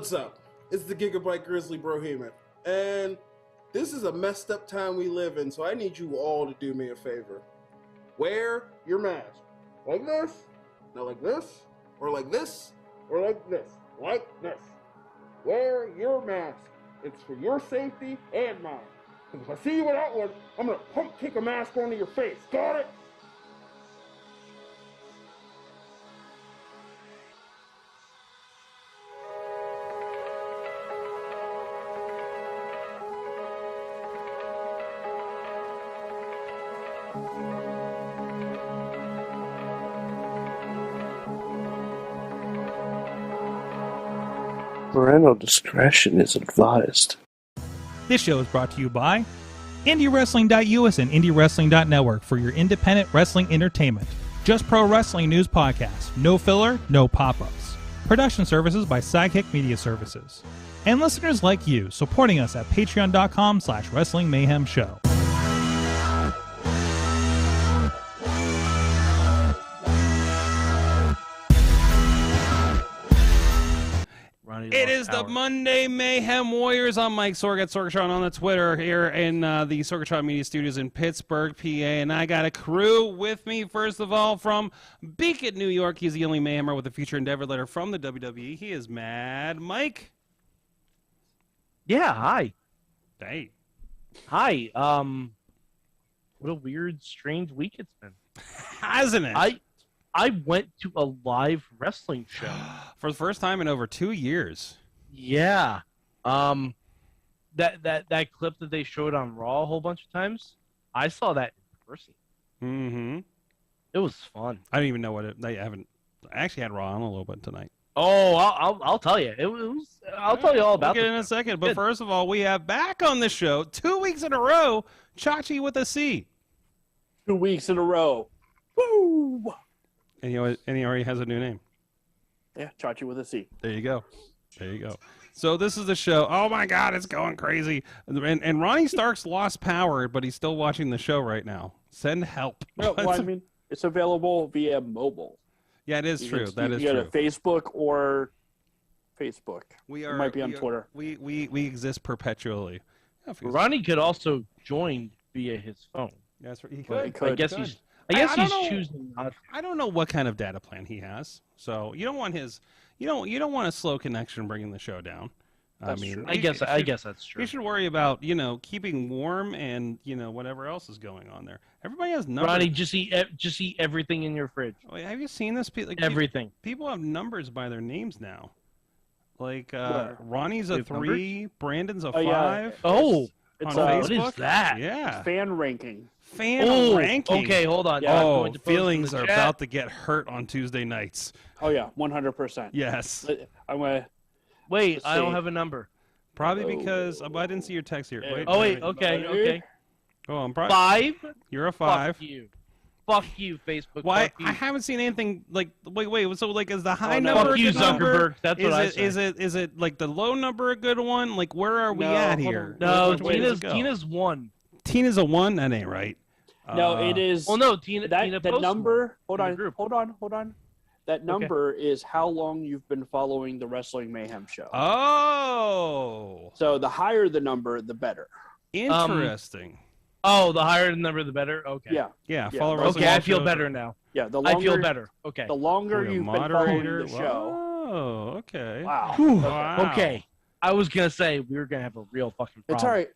What's up? It's the Gigabyte Grizzly Brohemian, and this is a messed up time we live in, so I need you all to do me a favor. Wear your mask. Like this, not like this, or like this, or like this, like this. Wear your mask. It's for your safety and mine. Because if I see you without one, I'm going to pump kick a mask onto your face. Got it? Parental discretion is advised. This show is brought to you by IndieWrestling.us and IndieWrestling.network for your independent wrestling entertainment. Just Pro Wrestling News Podcast. No filler, no pop-ups. Production services by Sidekick Media Services. And listeners like you, supporting us at patreon.com/Wrestling Mayhem Show. It is the Monday Mayhem Warriors. I'm Mike Sorg at Sorgatron on the Twitter here in the Sorgatron Media Studios in Pittsburgh, PA. And I got a crew with me, first of all, from Beacon, New York. He's the only Mayhemmer with a future endeavor letter from the WWE. He is Mad Mike. Yeah, hi. Hey. Hi. What a weird, strange week it's been. Hasn't it? I went to a live wrestling show. For the first time in over 2 years. Yeah. That clip that they showed on Raw a whole bunch of times, I saw that in person. Mm-hmm. It was fun. I don't even know what it... I actually had Raw on a little bit tonight. Oh, I'll tell you. It was. I'll tell you all about it. We'll get in a second. But first of all, we have back on the show 2 weeks in a row, Chachi with a C. 2 weeks in a row. Woo! And he already has a new name. Yeah, Chachi with a C. There you go. There you go. So this is the show. Oh, my God, it's going crazy. And Ronnie Stark's lost power, but he's still watching the show right now. Send help. No, well, I mean, it's available via mobile. Yeah, it is true. That is true. You go to Facebook or Facebook. It might be on Twitter. We exist perpetually. Yeah, Ronnie could also join via his phone. That's right. He could. He could. I guess he's choosing not to. I don't know what kind of data plan he has. So you don't want his you don't want a slow connection bringing the show down. That's I mean, true. I guess that's true. You should worry about, keeping warm and, whatever else is going on there. Everybody has numbers. Ronnie, just eat everything in your fridge. Oh, have you seen this? Like, Everything. People have numbers by their names now. Like, What? Ronnie's a 3, Brandon's a 5. Yeah. Oh, It's on what Facebook? is that? Yeah. fan ranking. Fan ranking. Okay, hold on. Yeah. I'm Oh, going to post in feelings the are chat. about to get hurt on Tuesday nights. Oh yeah, 100%. Yes. I'm gonna. Wait, Let's I don't see. have a number. Probably because I didn't see your text here. Wait, Oh wait, wait, wait. okay. Oh, I'm probably 5. You're a 5. Fuck you, Facebook. Why? Fuck you. I haven't seen anything like. Wait. So like, is the high no. number Fuck a you, good number? Zuckerberg. That's what I say. Is it like the low number a good one? Like, where are we No, at hold here? on. No, Which way does it go? Tina's 1. Tina's a 1. That ain't right. No, it is. Well, no, Tina. Tina That posted number. one in the group. Hold on. That number is how long you've been following the Wrestling Mayhem show. Oh, So the higher the number, the better. interesting. Oh, the higher the number, the better. Okay. Yeah. Yeah. Yeah. Follow Wrestling Okay, I Wall feel shows. better now. Yeah. The I longer, feel better. Okay. The longer We're a you've been following moderator. the show. Oh, okay. Wow. Wow. Okay. I was gonna say we were gonna have a real fucking problem. It's all right.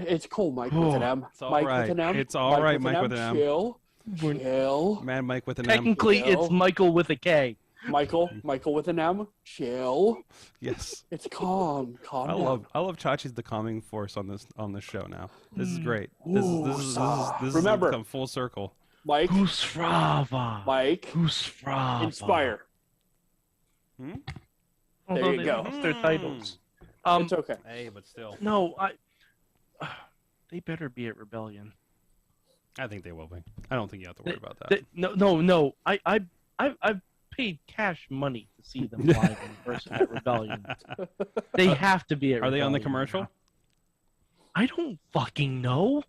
It's cool, Mike with an M. It's all Mike right. with an M. It's all right, Mike with an M. Chill. Chill. Mad Mike with an M. Technically, it's Michael with a K. Michael with an M. Chill. Yes. It's calm. Calm down. I love Chachi's the calming force on this show now. This is great. This is Remember. come full circle. Mike. Husfrava. Mike. Husfrava. Inspire. Hold There on, you go. That's their titles. It's okay. Hey, but still, No, they better be at Rebellion. I think they will be. I don't think you have to worry about that. No. I've paid cash money to see them live in person at Rebellion. They have to be at Are they on the Rebellion commercial? now. I don't fucking know.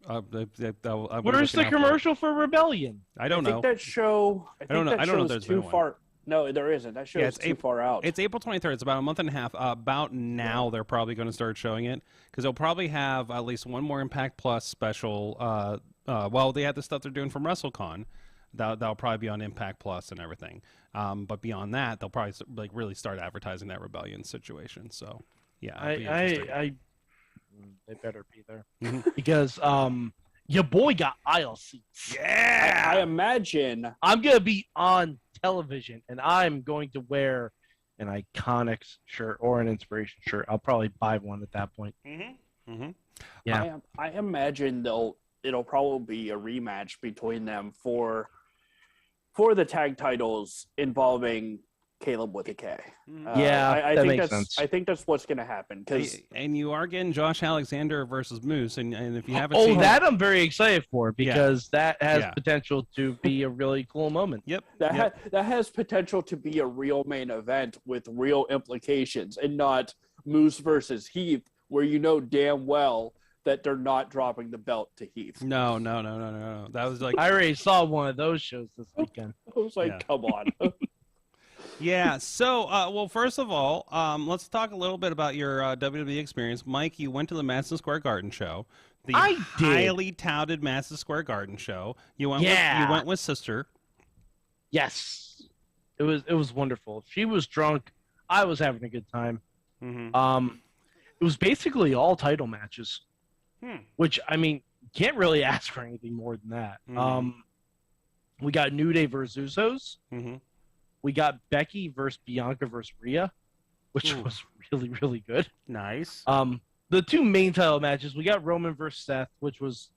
Where's Where's the commercial for Rebellion? I don't know. I think that show. I don't know. That I don't know if show's there's been too one. far. No, there isn't. That show is too far out. It's April 23rd. It's about a month and a half. About now, they're probably going to start showing it because they'll probably have at least one more Impact Plus special. Well, they have the stuff they're doing from WrestleCon. That'll probably be on Impact Plus and everything. But beyond that, they'll probably like really start advertising that Rebellion situation. So, yeah, they better be there because your boy got aisle seats. Yeah, I imagine I'm gonna be on television and I'm going to wear an Iconics shirt or an Inspiration shirt. I'll probably buy one at that point. Yeah, I imagine it'll probably be a rematch between them for the tag titles involving Caleb with a K. I that think makes sense. I think that's what's going to happen. And you are getting Josh Alexander versus Moose, and if you haven't seen that, I'm very excited for because that has potential to be a really cool moment. Yep. That has potential to be a real main event with real implications, and not Moose versus Heath, where you know damn well that they're not dropping the belt to Heath. No. That was like I already saw one of those shows this weekend. I was like, come on. Yeah, so, well, first of all, let's talk a little bit about your WWE experience. Mike, you went to the Madison Square Garden show. The highly touted Madison Square Garden show. You went with Sister. Yes. It was wonderful. She was drunk. I was having a good time. It was basically all title matches, which, I mean, can't really ask for anything more than that. We got New Day versus Usos. We got Becky versus Bianca versus Rhea, which was really, really good. Nice. The two main title matches, we got Roman versus Seth, which was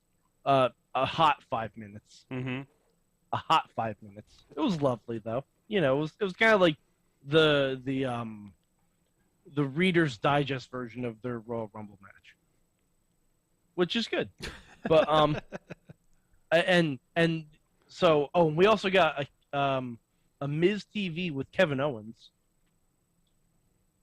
a hot 5 minutes. A hot 5 minutes. It was lovely though. You know, it was kind of like the Reader's Digest version of their Royal Rumble match, which is good. But and so we also got a Miz TV with Kevin Owens,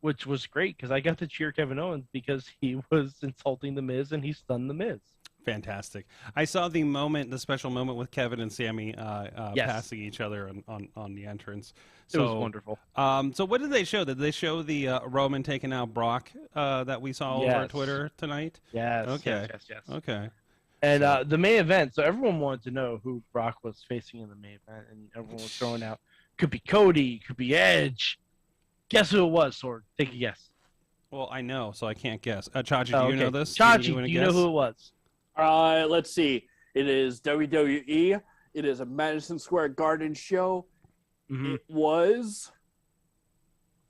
which was great because I got to cheer Kevin Owens because he was insulting the Miz and he stunned the Miz. Fantastic. I saw the special moment with Kevin and Sammy passing each other on the entrance. So, it was wonderful. So what did they show? Did they show the Roman taking out Brock that we saw over Twitter tonight? Yes. Okay. Yes. Okay. And the main event, so everyone wanted to know who Brock was facing in the main event, and everyone was throwing out, could be Cody, could be Edge. Guess who it was, Sorg? Take a guess. Well, I know, so I can't guess. Chachi, do you know this? Chachi, do you know who it was? Let's see. It is WWE. It is a Madison Square Garden show. It was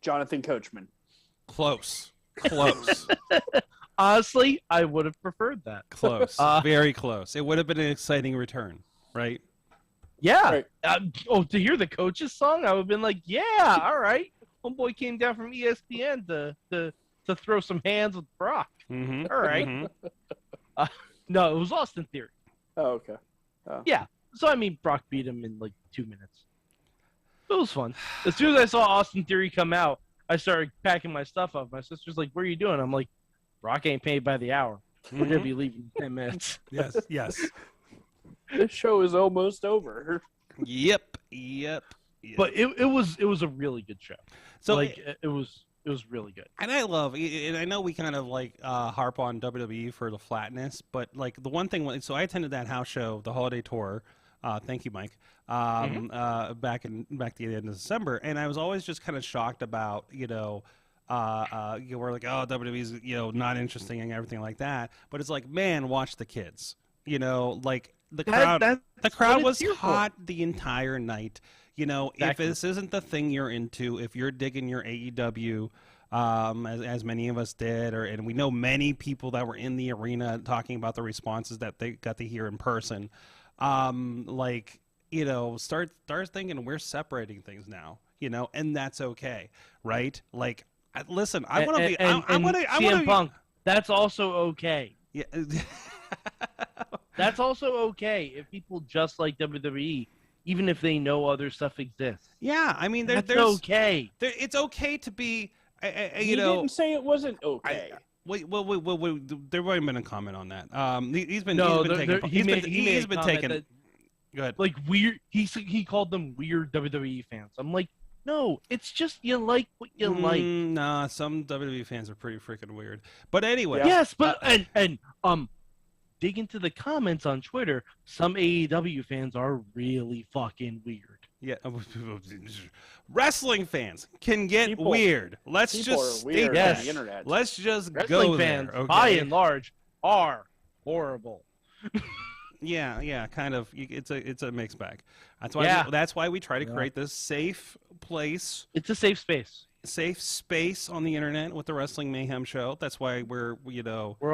Jonathan Coachman. Close. Honestly, I would have preferred that. Close. Very close. It would have been an exciting return, right? Yeah. Right. To hear the coach's song, I would have been like, yeah, all right. Homeboy came down from ESPN to throw some hands with Brock. All right. No, it was Austin Theory. Oh, okay. Yeah. So, I mean, Brock beat him in like 2 minutes. It was fun. As soon as I saw Austin Theory come out, I started packing my stuff up. My sister's like, what are you doing? I'm like, Brock ain't paid by the hour. We're going to be leaving in 10 minutes. Yes. This show is almost over. Yep. But it was a really good show. So like it was really good. And I know we kind of like harp on WWE for the flatness, but like the one thing, so I attended that house show, the holiday tour. Thank you, Mike. Back at the end of December, and I was always just kind of shocked about we're like, oh, WWE's not interesting and everything like that. But it's like, man, watch the kids. Like the crowd was hot the entire night. Exactly. If this isn't the thing you're into, if you're digging your AEW, as many of us did, and we know many people that were in the arena talking about the responses that they got to hear in person, start thinking we're separating things now, and that's okay, right? Like, listen, I want to be, I want to Punk. That's also okay. Yeah. That's also okay if people just like WWE. Even if they know other stuff exists. Yeah, I mean, that's okay. It's okay to be, He didn't say it wasn't okay. Wait, there wasn't been a comment on that. He's been taking. That, go ahead. Like weird. He called them weird WWE fans. I'm like, No, it's just you like what you like. Nah, some WWE fans are pretty freaking weird. But anyway. Yes, but and dig into the comments on Twitter. Some AEW fans are really fucking weird. Yeah, wrestling fans can get weird. Let's just state that. that. The internet. Let's just Wrestling go fans, there. Okay? by and large, are horrible. Yeah, kind of. It's a mixed bag. That's why we try to create this safe place. It's a safe space. Safe space on the internet with the Wrestling Mayhem show. That's why we're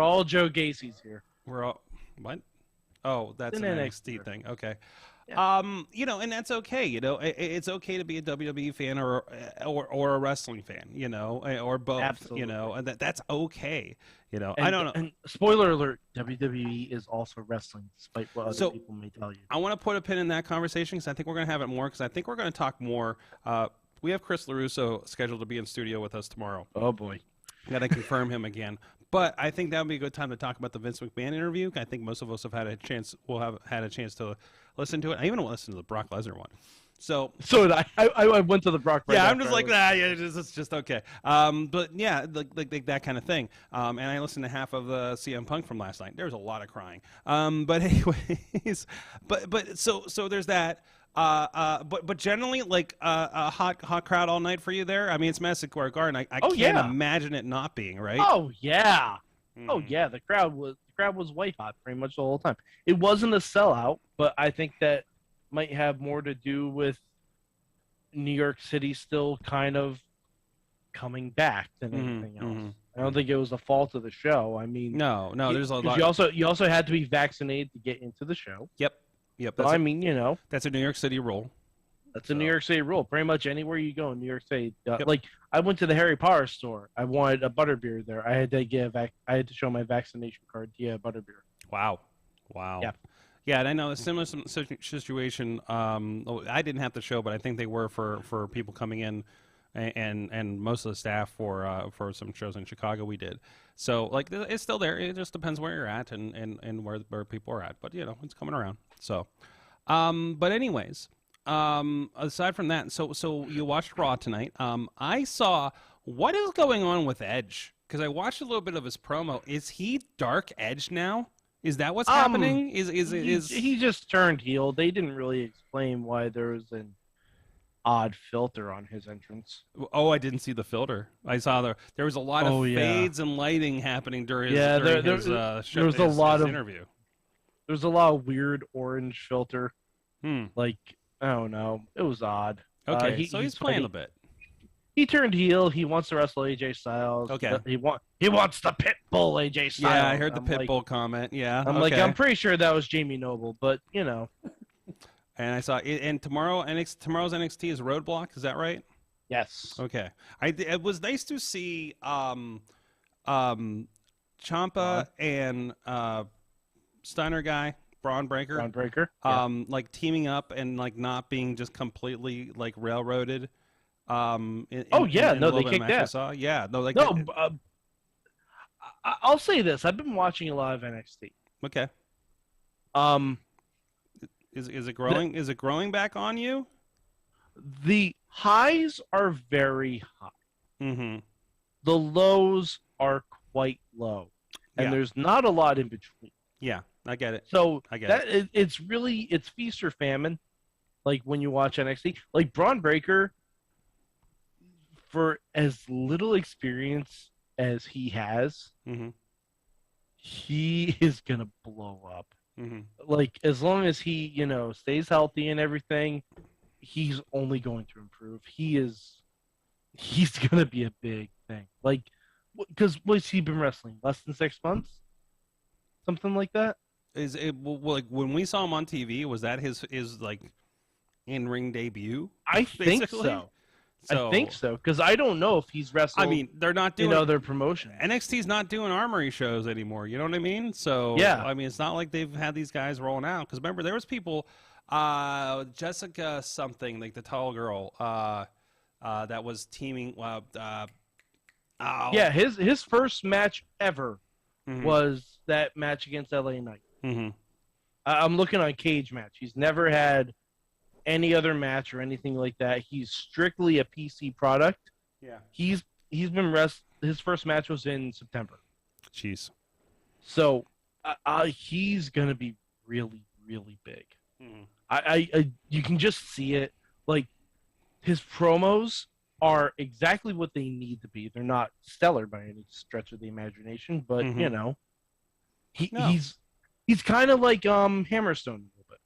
all Joe Gacy's here. We're all what? Oh, that's an NXT thing. Okay. Yeah. And that's okay. It's okay to be a WWE fan or a wrestling fan. Or both. Absolutely. And that's okay. And, I don't know. And spoiler alert: WWE is also wrestling, despite what other people may tell you. I want to put a pin in that conversation because I think we're going to have it more. Because I think we're going to talk more. We have Chris LaRusso scheduled to be in studio with us tomorrow. Oh boy, got to confirm him again. But I think that would be a good time to talk about the Vince McMahon interview. I think most of us have had a chance. Will have had a chance to listen to it. I even listened to the Brock Lesnar one. So did I. I went to the Brock. Yeah, I'm just like that. Yeah, it's just okay. But yeah, like that kind of thing. And I listened to half of the CM Punk from last night. There was a lot of crying. But anyways, but so there's that. But generally, like a hot crowd all night for you there. I mean, it's Madison Square Garden. I can't imagine it not being, right? Oh yeah, oh yeah. The crowd was white hot pretty much the whole time. It wasn't a sellout, but I think that might have more to do with New York City still kind of coming back than anything else. I don't think it was the fault of the show. I mean, no. There's a lot. You also had to be vaccinated to get into the show. Yep. So, that's a New York City rule. That's a New York City rule. Pretty much anywhere you go in New York City. Like I went to the Harry Potter store. I wanted a butterbeer there. I had to show my vaccination card to get a butterbeer. Wow. Yeah. Yeah, and I know a similar situation. I didn't have to show, but I think they were for people coming in, and most of the staff for some shows in Chicago we did. So like it's still there. It just depends where you're at and where people are at. But it's coming around. So, but anyways, aside from that, so you watched Raw tonight. I saw what is going on with Edge because I watched a little bit of his promo. Is he Dark Edge now? Is that what's happening? He just turned heel? They didn't really explain why there was an odd filter on his entrance. Oh, I didn't see the filter. I saw there was a lot of fades and lighting happening during his interview. There was a lot of weird orange filter. Like I don't know. It was odd. Okay, so he's playing a bit. He turned heel. He wants to wrestle AJ Styles. Okay. He wants the Pitbull AJ Styles. Yeah, I heard the Pitbull comment. Yeah. I'm pretty sure that was Jamie Noble, but And I saw it. And tomorrow's NXT is Roadblock. Is that right? Yes. Okay. It was nice to see Ciampa and Steiner guy Braun Breaker. Like teaming up and like not being just completely like railroaded. They kicked ass. Yeah, I'll say this: I've been watching a lot of NXT. Okay. Is it growing? Is it growing back on you? The highs are very high. Mm-hmm. The lows are quite low, and there's not a lot in between. Yeah, I get it. So I get it. It's feast or famine. Like when you watch NXT, like Braun Breaker. For as little experience as he has, he is gonna blow up. Like as long as he, stays healthy and everything, he's only going to improve. He's gonna be a big thing. Like, because what's he been wrestling? Less than 6 months, something like that. Is it like when we saw him on TV? Was that his like in-ring debut? I think so. I think so, because I don't know if he's wrestled. I mean, they're not doing other promotion. NXT's not doing Armory shows anymore. You know what I mean? So yeah, I mean, it's not like they've had these guys rolling out. Because remember, there was people, Jessica something, like the tall girl, that was teaming. Yeah, his first match ever was that match against LA Knight. I'm looking on Cage Match. He's never had any other match or anything like that. He's strictly a PC product. Yeah. He's been his first match was in September. Jeez. So he's gonna be really, really big. Mm. I you can just see it. Like, his promos are exactly what they need to be. They're not stellar by any stretch of the imagination, but Mhm. you know, No. he's kind of like Hammerstone a little bit.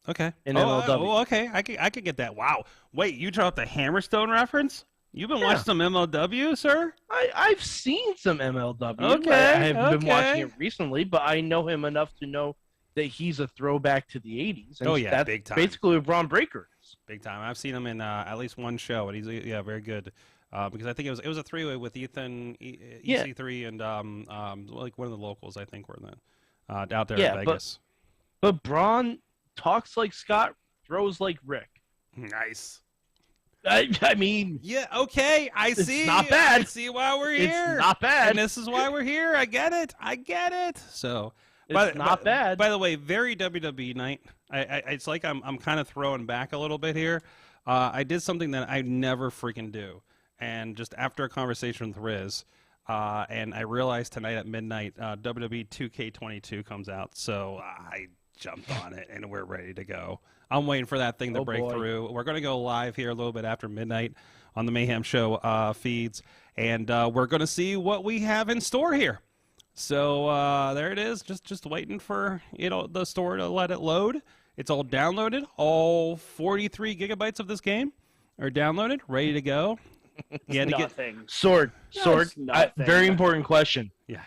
Okay. In MLW. Okay. I could get that. Wow. Wait, you dropped the Hammerstone reference? You've been watching some MLW, sir? I've seen some MLW. Okay, I haven't been watching okay. it recently, but I know him enough to know that he's a throwback to the 80s. And Oh, yeah, that's big time. basically what Braun Breaker is. Big time. I've seen him in at least one show, and he's very good. Because I think it was a three-way with Ethan, EC3, and like one of the locals, I think, were then out there in Vegas. But Braun talks like Scott, throws like Rick. Nice. I mean, Yeah. Okay. I see. It's not bad. I see why we're here. It's not bad. And this is why we're here. I get it. So. It's not bad. By the way, very WWE night. It's like I'm kind of throwing back a little bit here. I did something that I never freaking do, and just after a conversation with Riz, and I realized tonight at midnight, WWE 2K22 comes out, so I jumped on it and we're ready to go. I'm waiting for that thing to break through. We're going to go live here a little bit after midnight on the Mayhem Show feeds, and we're going to see what we have in store here. So there it is, just waiting for the store to let it load. It's all downloaded. All 43 gigabytes of this game are downloaded, ready to go. You had to get Sorg. nothing. Very important question. Yeah.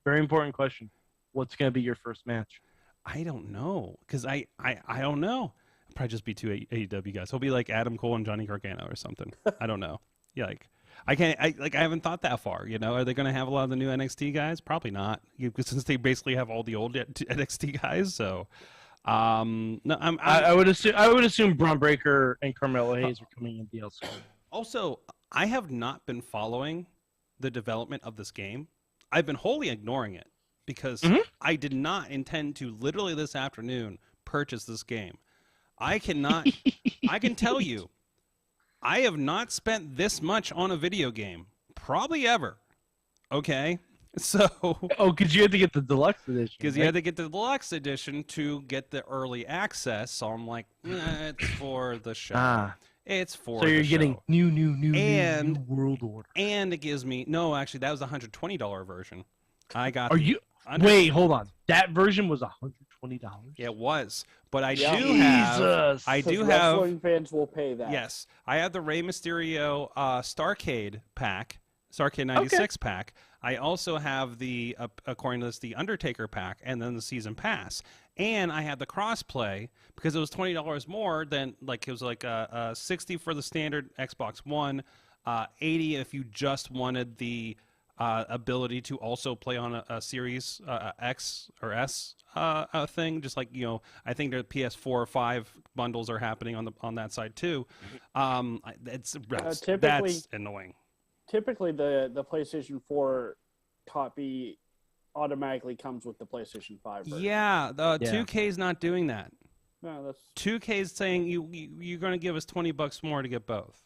Very important question. What's going to be your first match? I don't know, because I don't know. It'll probably just be two AEW guys. He'll be like Adam Cole and Johnny Gargano or something. I don't know. Yeah, I haven't thought that far. Are they going to have a lot of the new NXT guys? Probably not, since they basically have all the old NXT guys. So, no, I would assume Braun Breaker and Carmelo Hayes are coming in DLC. Also, I have not been following the development of this game. I've been wholly ignoring it because I did not intend to literally this afternoon purchase this game. I can tell you, I have not spent this much on a video game, probably ever. Okay? So. Because you had to get the deluxe edition. Because you had to get the deluxe edition to get the early access. So I'm like, it's for the show. It's for the show. So you're getting new World Order. And it gives me, no, actually, that was the $120 version. I got. Wait, hold on. That version was $120. Yeah, it was, but I do have. Wrestling fans will pay that. Yes, I have the Rey Mysterio Starcade pack, Starcade 96 pack. I also have the, according to this, the Undertaker pack, and then the season pass. And I had the crossplay because it was $20 more than it was like 60 for the standard Xbox One, 80 if you just wanted the ability to also play on a Series X or S thing, just like I think the PS4 or 5 bundles are happening on that side too. That's annoying. Typically, the PlayStation 4 copy automatically comes with the PlayStation 5 version. Yeah, 2K is not doing that. No, that's 2K is saying you're going to give us $20 more to get both.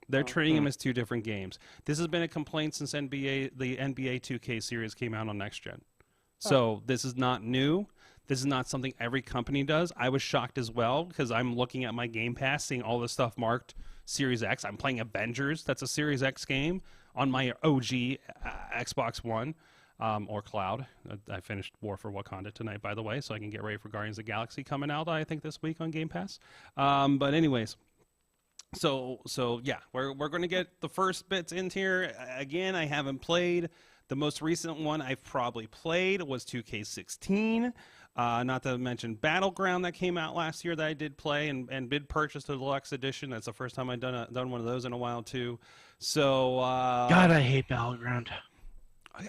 They're treating them as two different games. This has been a complaint since the NBA 2K series came out on Next Gen. So this is not new. This is not something every company does. I was shocked as well because I'm looking at my Game Pass, seeing all this stuff marked Series X. I'm playing Avengers. That's a Series X game on my OG Xbox One or Cloud. I finished War for Wakanda tonight, by the way, so I can get ready for Guardians of the Galaxy coming out, I think, this week on Game Pass. But anyways. So yeah, we're going to get the first bits in here. Again, I haven't played. The most recent one I've probably played was 2K16. Not to mention Battleground that came out last year that I did play and did purchase the deluxe edition. That's the first time I've done one of those in a while too. So God, I hate Battleground.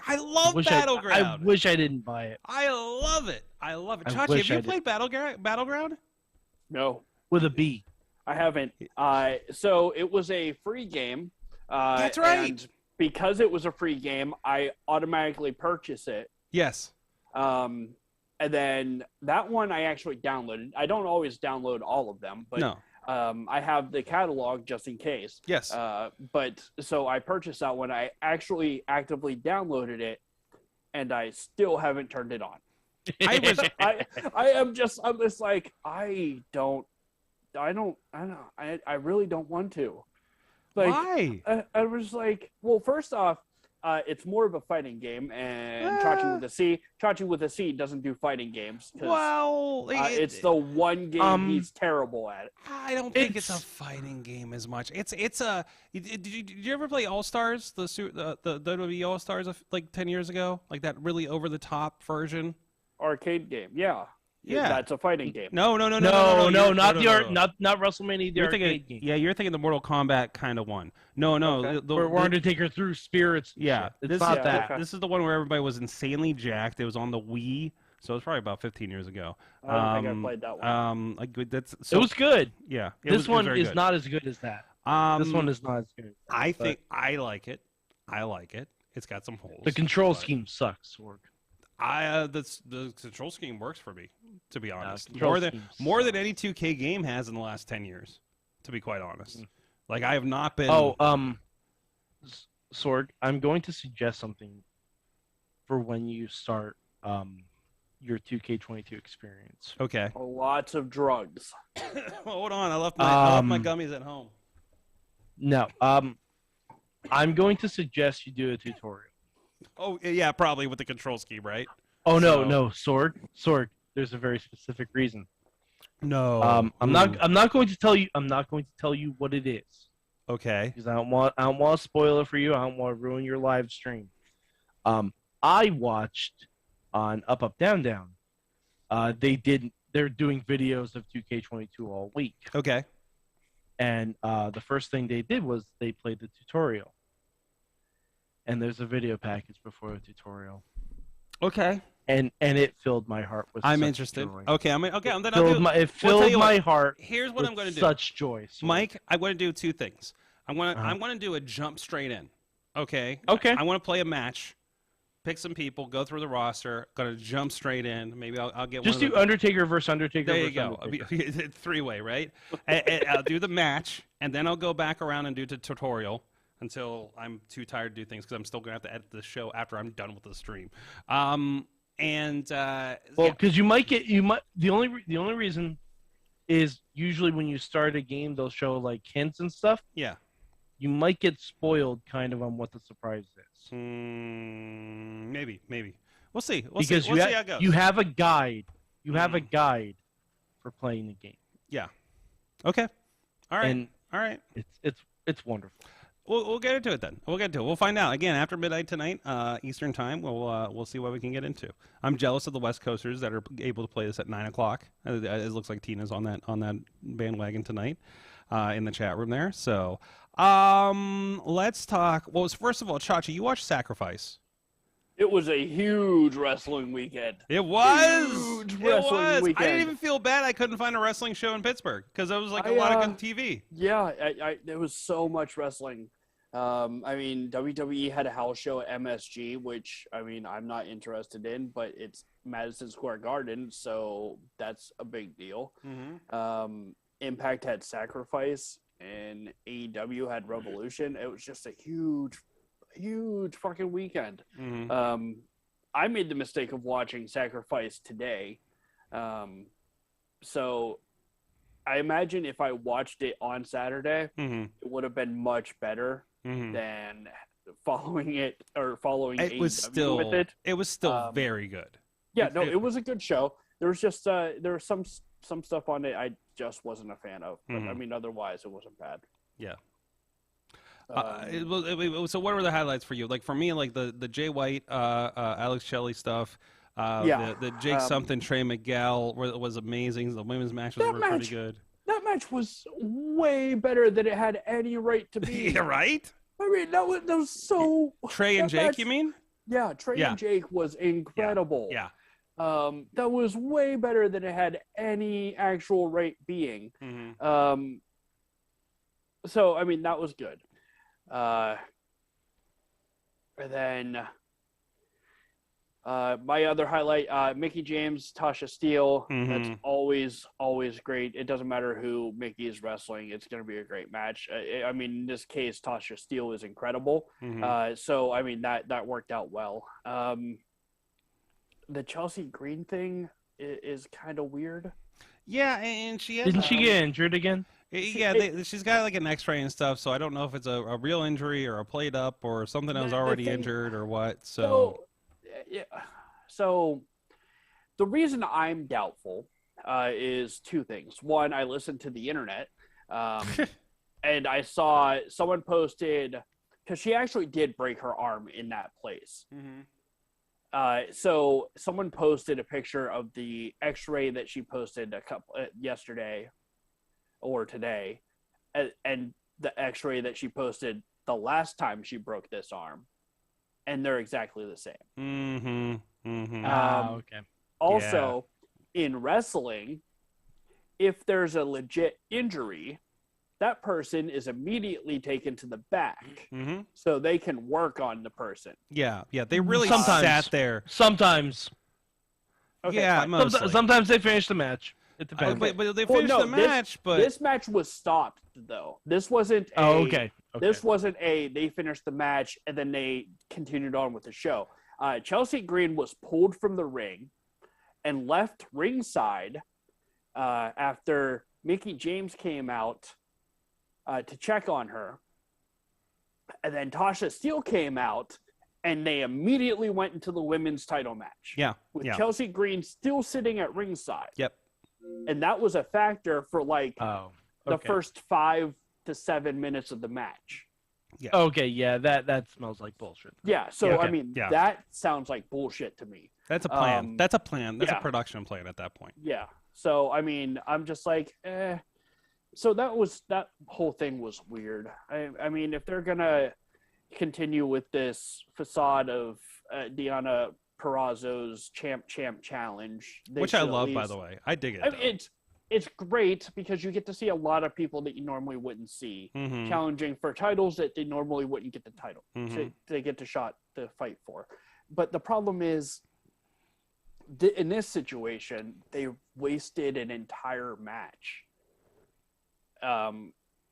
I love Battleground. I wish I didn't buy it. I love it. Chachi, have you played Battleground? No. With a B. I haven't. So it was a free game. That's right. And because it was a free game, I automatically purchase it. Yes. And then that one I actually downloaded. I don't always download all of them, but No. I have the catalog just in case. Yes. But so I purchased that one. I actually actively downloaded it, and I still haven't turned it on. I'm just like, I really don't want to. Like, why? I was like, well, first off, it's more of a fighting game, and Chachi with a C doesn't do fighting games. Well, it's the one game he's terrible at. I don't think it's a fighting game as much. It's a. Did you ever play All Stars, the WWE All Stars like 10 years ago, like that really over the top version? Arcade game, yeah. That's a fighting game. No, not WrestleMania. The arcade game. Yeah, you're thinking the Mortal Kombat kind of one. No, Okay. we're Undertaker through spirits. Yeah, it's not that. This is the one where everybody was insanely jacked. It was on the Wii, so it was probably about 15 years ago. I don't think I played that one. It was good. Yeah, this one is not as good as that. This one is not as good. I think I like it. It's got some holes. The control scheme sucks, Sorg. The control scheme works for me, to be honest. More than any 2K game has in the last 10 years, to be quite honest. Like, I have not been. Sorg, I'm going to suggest something for when you start your 2K22 experience. Okay. Lots of drugs. Hold on, I left my gummies at home. No, I'm going to suggest you do a tutorial. Oh yeah, probably with the control scheme, right? Oh no, Sorg. There's a very specific reason. No. I'm not going to tell you. I'm not going to tell you what it is. Okay. Because I don't want to spoil it for you. I don't want to ruin your live stream. I watched on Up Up Down Down. They're doing videos of 2K22 all week. Okay. And the first thing they did was they played the tutorial. And there's a video package before the tutorial. Okay. And it filled my heart with. I'm interested. Joy. Okay. It filled my heart. Here's what I'm going to do. Such joy, so. Mike. I'm going to do two things. I'm going to do a jump straight in. Okay. Okay. I want to play a match, pick some people, go through the roster. Going to jump straight in. Maybe I'll get just one. Do Undertaker versus Undertaker. There you go. Three-way, right? I'll do the match, and then I'll go back around and do the tutorial until I'm too tired to do things because I'm still going to have to edit the show after I'm done with the stream. Because you might the only reason is usually when you start a game they'll show like hints and stuff. Yeah. You might get spoiled kind of on what the surprise is. Maybe. We'll see. We'll see how it goes. You have a guide. You have a guide for playing the game. Yeah. Okay. All right. All right. It's wonderful. We'll get into it then. We'll find out again after midnight tonight, Eastern time. We'll see what we can get into. I'm jealous of the West Coasters that are able to play this at 9:00. It looks like Tina's on that bandwagon tonight, in the chat room there. So, let's talk. Well, first of all, Chachi, you watched Sacrifice. It was a huge wrestling weekend. It was. Huge wrestling weekend. I didn't even feel bad I couldn't find a wrestling show in Pittsburgh because it was like a lot of good TV. Yeah, there was so much wrestling. I mean, WWE had a house show at MSG, which, I mean, I'm not interested in, but it's Madison Square Garden, so that's a big deal. Mm-hmm. Impact had Sacrifice, and AEW had Revolution. It was just a huge fucking weekend. Mm-hmm. I made the mistake of watching Sacrifice today. So I imagine if I watched it on Saturday, mm-hmm. it would have been much better mm-hmm. than following it or following it was AEW still with it. It was still very good. Yeah, it was a good show. There was just there was some stuff on it I just wasn't a fan of. But mm-hmm. I mean, otherwise it wasn't bad. Yeah. So what were the highlights for you? Like for me, like the Jay White, Alex Shelley stuff. The Jake something, Trey Miguel was amazing. The women's matches were pretty good. That match was way better than it had any right to be. Yeah, right? I mean, that was so. Trey and Jake, you mean? Yeah, Trey and Jake was incredible. Yeah. That was way better than it had any actual right being. Mm-hmm. So I mean, that was good. And then My other highlight, Mickey James, Tasha Steele. Mm-hmm. That's always great. It doesn't matter who Mickey is wrestling. It's going to be a great match. I mean, in this case, Tasha Steele is incredible. Mm-hmm. So, I mean, that worked out well. The Chelsea Green thing is kind of weird. Yeah, and she has, Didn't she get injured again? Yeah, she's got like an X-ray and stuff, so I don't know if it's a real injury or a played up or something that was already injured or what. So the reason I'm doubtful is two things. One, I listened to the internet, and I saw someone posted, because she actually did break her arm in that place. Mm-hmm. So someone posted a picture of the X-ray that she posted yesterday or today, and the X-ray that she posted the last time she broke this arm, and they're exactly the same. Mm-hmm. Mm-hmm. Okay. Also, in wrestling, if there's a legit injury, that person is immediately taken to the back so they can work on the person. Yeah, they really Sometimes. sat there. Sometimes. Okay, Yeah, mostly. Sometimes they finish the match. It depends. But they finished the match, this match was stopped, though. This wasn't okay. This wasn't they finished the match and then they continued on with the show. Chelsea Green was pulled from the ring and left ringside after Mickey James came out to check on her. And then Tasha Steele came out, and they immediately went into the women's title match. Yeah. With Chelsea Green still sitting at ringside. Yep. And that was a factor for the okay. first 5 to 7 minutes of the match. Yeah. Okay, yeah, that smells like bullshit. Yeah, so Yeah, I mean, that sounds like bullshit to me. That's a plan. That's a plan. That's yeah. a production plan at that point. Yeah. So I mean, I'm just like, So that whole thing was weird. I mean, if they're gonna continue with this facade of Deonna Purrazzo's champ challenge, which I love, by the way, I dig it. I mean, it's great because you get to see a lot of people that you normally wouldn't see challenging for titles that they normally wouldn't get the title. So they get the shot to fight for. But the problem is, in this situation, they wasted an entire match.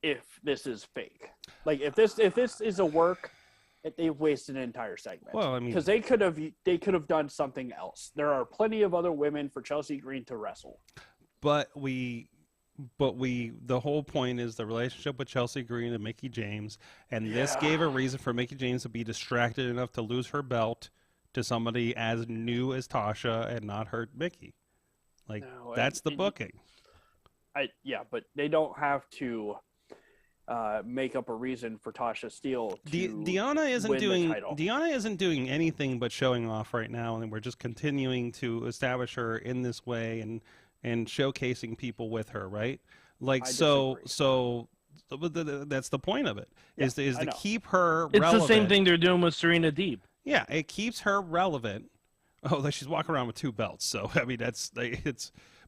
If this is fake, like if this is a work, they've wasted an entire segment. Well, I mean, because they could have done something else. There are plenty of other women for Chelsea Green to wrestle. But the whole point is the relationship with Chelsea Green and Mickey James, and this gave a reason for Mickey James to be distracted enough to lose her belt to somebody as new as Tasha and not hurt Mickey. Like, that's the booking. But they don't have to make up a reason for Tasha Steele to Deonna isn't doing the title. Deonna isn't doing anything but showing off right now, and we're just continuing to establish her in this way and showcasing people with her, right? Like, so that's the point of it, is to keep her relevant. It's the same thing they're doing with Serena Deeb. Yeah, it keeps her relevant. Oh, like she's walking around with 2 belts, so I mean it's.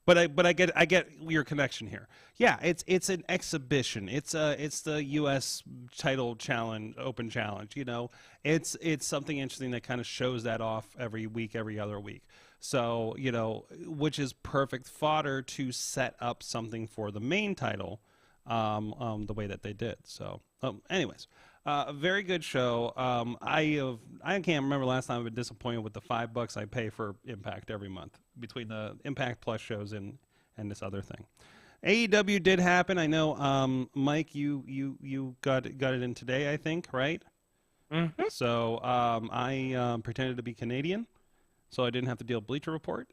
But I get your connection here. Yeah, it's an exhibition. It's the U.S. title challenge, open challenge. You know, it's something interesting that kind of shows that off every week, every other week. So, you know, which is perfect fodder to set up something for the main title, the way that they did. So, anyways, a very good show. I can't remember last time I've been disappointed with the $5 I pay for Impact every month between the Impact Plus shows and this other thing. AEW did happen. I know, Mike, you got it in today, I think, right? Mm-hmm. So I pretended to be Canadian, so I didn't have to deal with Bleacher Report.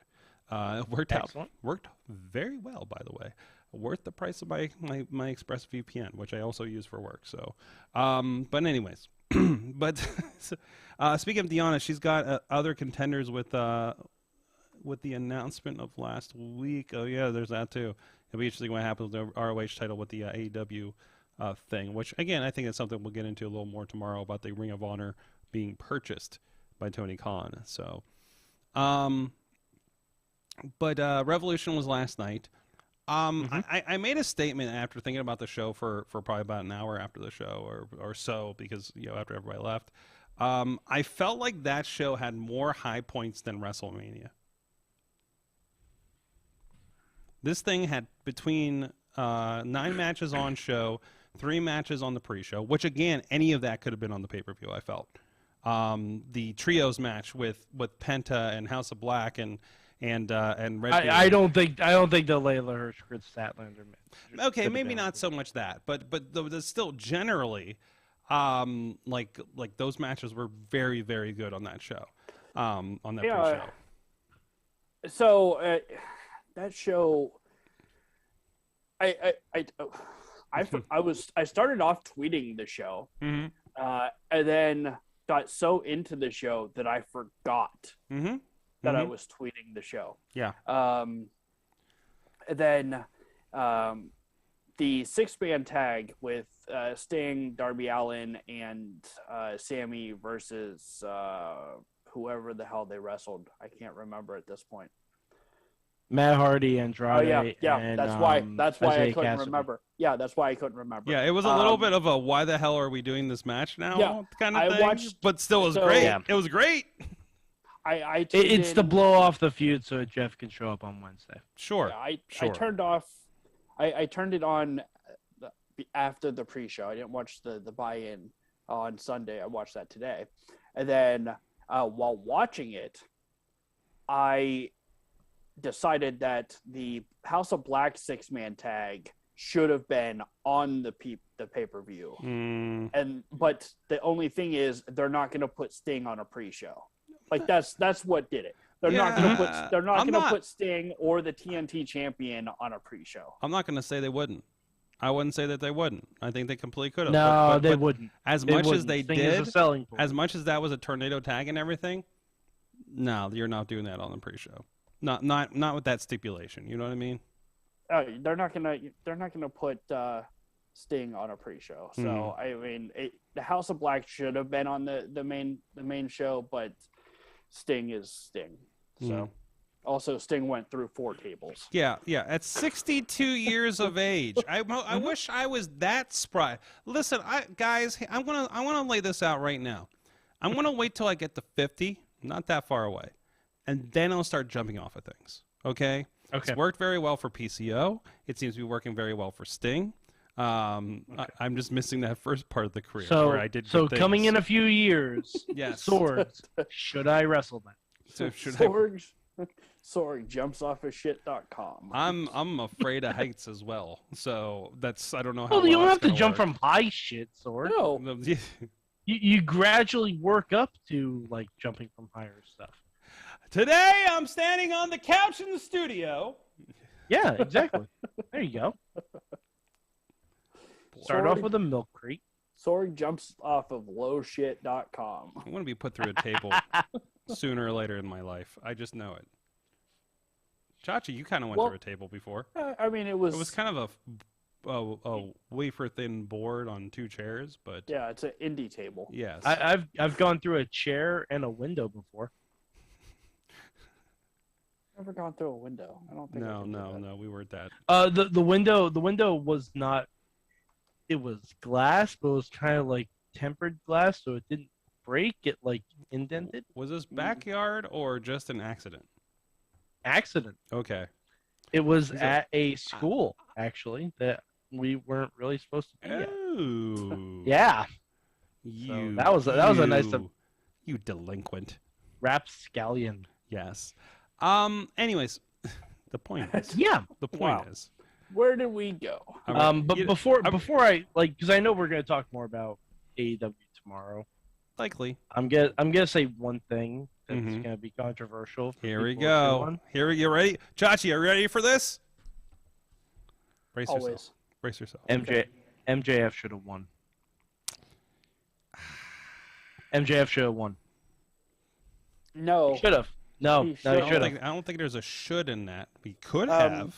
It worked Excellent. Worked very well, by the way. Worth the price of my ExpressVPN, which I also use for work. So, but anyways, but speaking of Deonna, she's got other contenders with the announcement of last week. Oh yeah, there's that too. It'll be interesting what happens with the ROH title with the AEW thing, which again I think is something we'll get into a little more tomorrow about the Ring of Honor being purchased by Tony Khan. So, but Revolution was last night. I made a statement after thinking about the show for probably about an hour after the show or so, because, you know, after everybody left. I felt like that show had more high points than WrestleMania. This thing had between 9 matches on show, 3 matches on the pre-show, which again, any of that could have been on the pay-per-view. I felt the trios match with Penta and House of Black and Red. I don't think the Layla Hirsch Chris Statlander match. Okay, maybe not so much that, but still generally, like those matches were very, very good on that show, on that pre-show. So that show, I started off tweeting the show, and then got so into the show that I forgot that I was tweeting the show. Yeah. And then the 6-man tag with Sting, Darby Allin, and Sammy versus whoever the hell they wrestled. I can't remember at this point. Matt Hardy, Andrade. Oh yeah. And, that's why I couldn't Cassidy. remember. Yeah, that's why I couldn't remember. Yeah, it was a little bit of a why the hell are we doing this match now kind of thing. But still, it was great. Yeah. It was great. It's to blow off the feud so Jeff can show up on Wednesday. Sure. Yeah, I turned off. I turned it on after the pre-show. I didn't watch the buy-in on Sunday. I watched that today, and then while watching it, I decided that the House of Black 6-man tag should have been on the pay-per-view. But the only thing is they're not going to put Sting on a pre-show. Like that's what did it. They're not going to put Sting or the TNT champion on a pre-show. I'm not going to say they wouldn't. I wouldn't say that they wouldn't. I think they completely could have. No, they wouldn't. As much as they Sting did, is a selling point. as much as that was a tornado tag and everything, no, you're not doing that on the pre-show. Not with that stipulation. You know what I mean? They're not gonna put Sting on a pre-show. So I mean, the House of Black should have been on the main show, but Sting is Sting. So also Sting went through 4 tables. Yeah. At 62 years of age, I wish I was that spry. Listen, guys, I want to lay this out right now. I'm gonna wait till I get to 50, not that far away, and then I'll start jumping off of things. Okay. It's worked very well for PCO. It seems to be working very well for Sting. I'm just missing that first part of the career where I did. So coming in a few years, yes. Swords, should I wrestle that? So Sorg jumps off of shit.com. I'm afraid of heights as well. So I don't know how. Well, you don't have to that's jump gonna from high shit, Sorg. No. You gradually work up to like jumping from higher stuff. Today I'm standing on the couch in the studio. Yeah, exactly. There you go. Start off with a milk crate. Sorg jumps off of lowshit.com. I'm going to be put through a table sooner or later in my life. I just know it. Chachi, you kind of went through a table before. I mean, it was kind of a wafer-thin board on 2 chairs, but yeah, it's an indie table. Yes, I've gone through a chair and a window before. Never gone through a window. I don't think. No, we weren't that. The window was not. It was glass, but it was kind of like tempered glass, so it didn't break. It like indented. Was this backyard or just an accident? Accident. Okay. It was at a school actually that we weren't really supposed to be at. Oh. Yeah. You. So that was a nice. You delinquent. Rapscallion. Yes. Anyways, the point is. Yeah. The point is. Where did we go? But before I like, because I know we're gonna talk more about AEW tomorrow. Likely. I'm gonna say one thing that's gonna be controversial. Here we go. You ready? Chachi, are you ready for this? Brace yourself. Brace yourself. MJF should have won. MJF should have won. No. Should have. No, he should have. I don't think there's a should in that. He could have.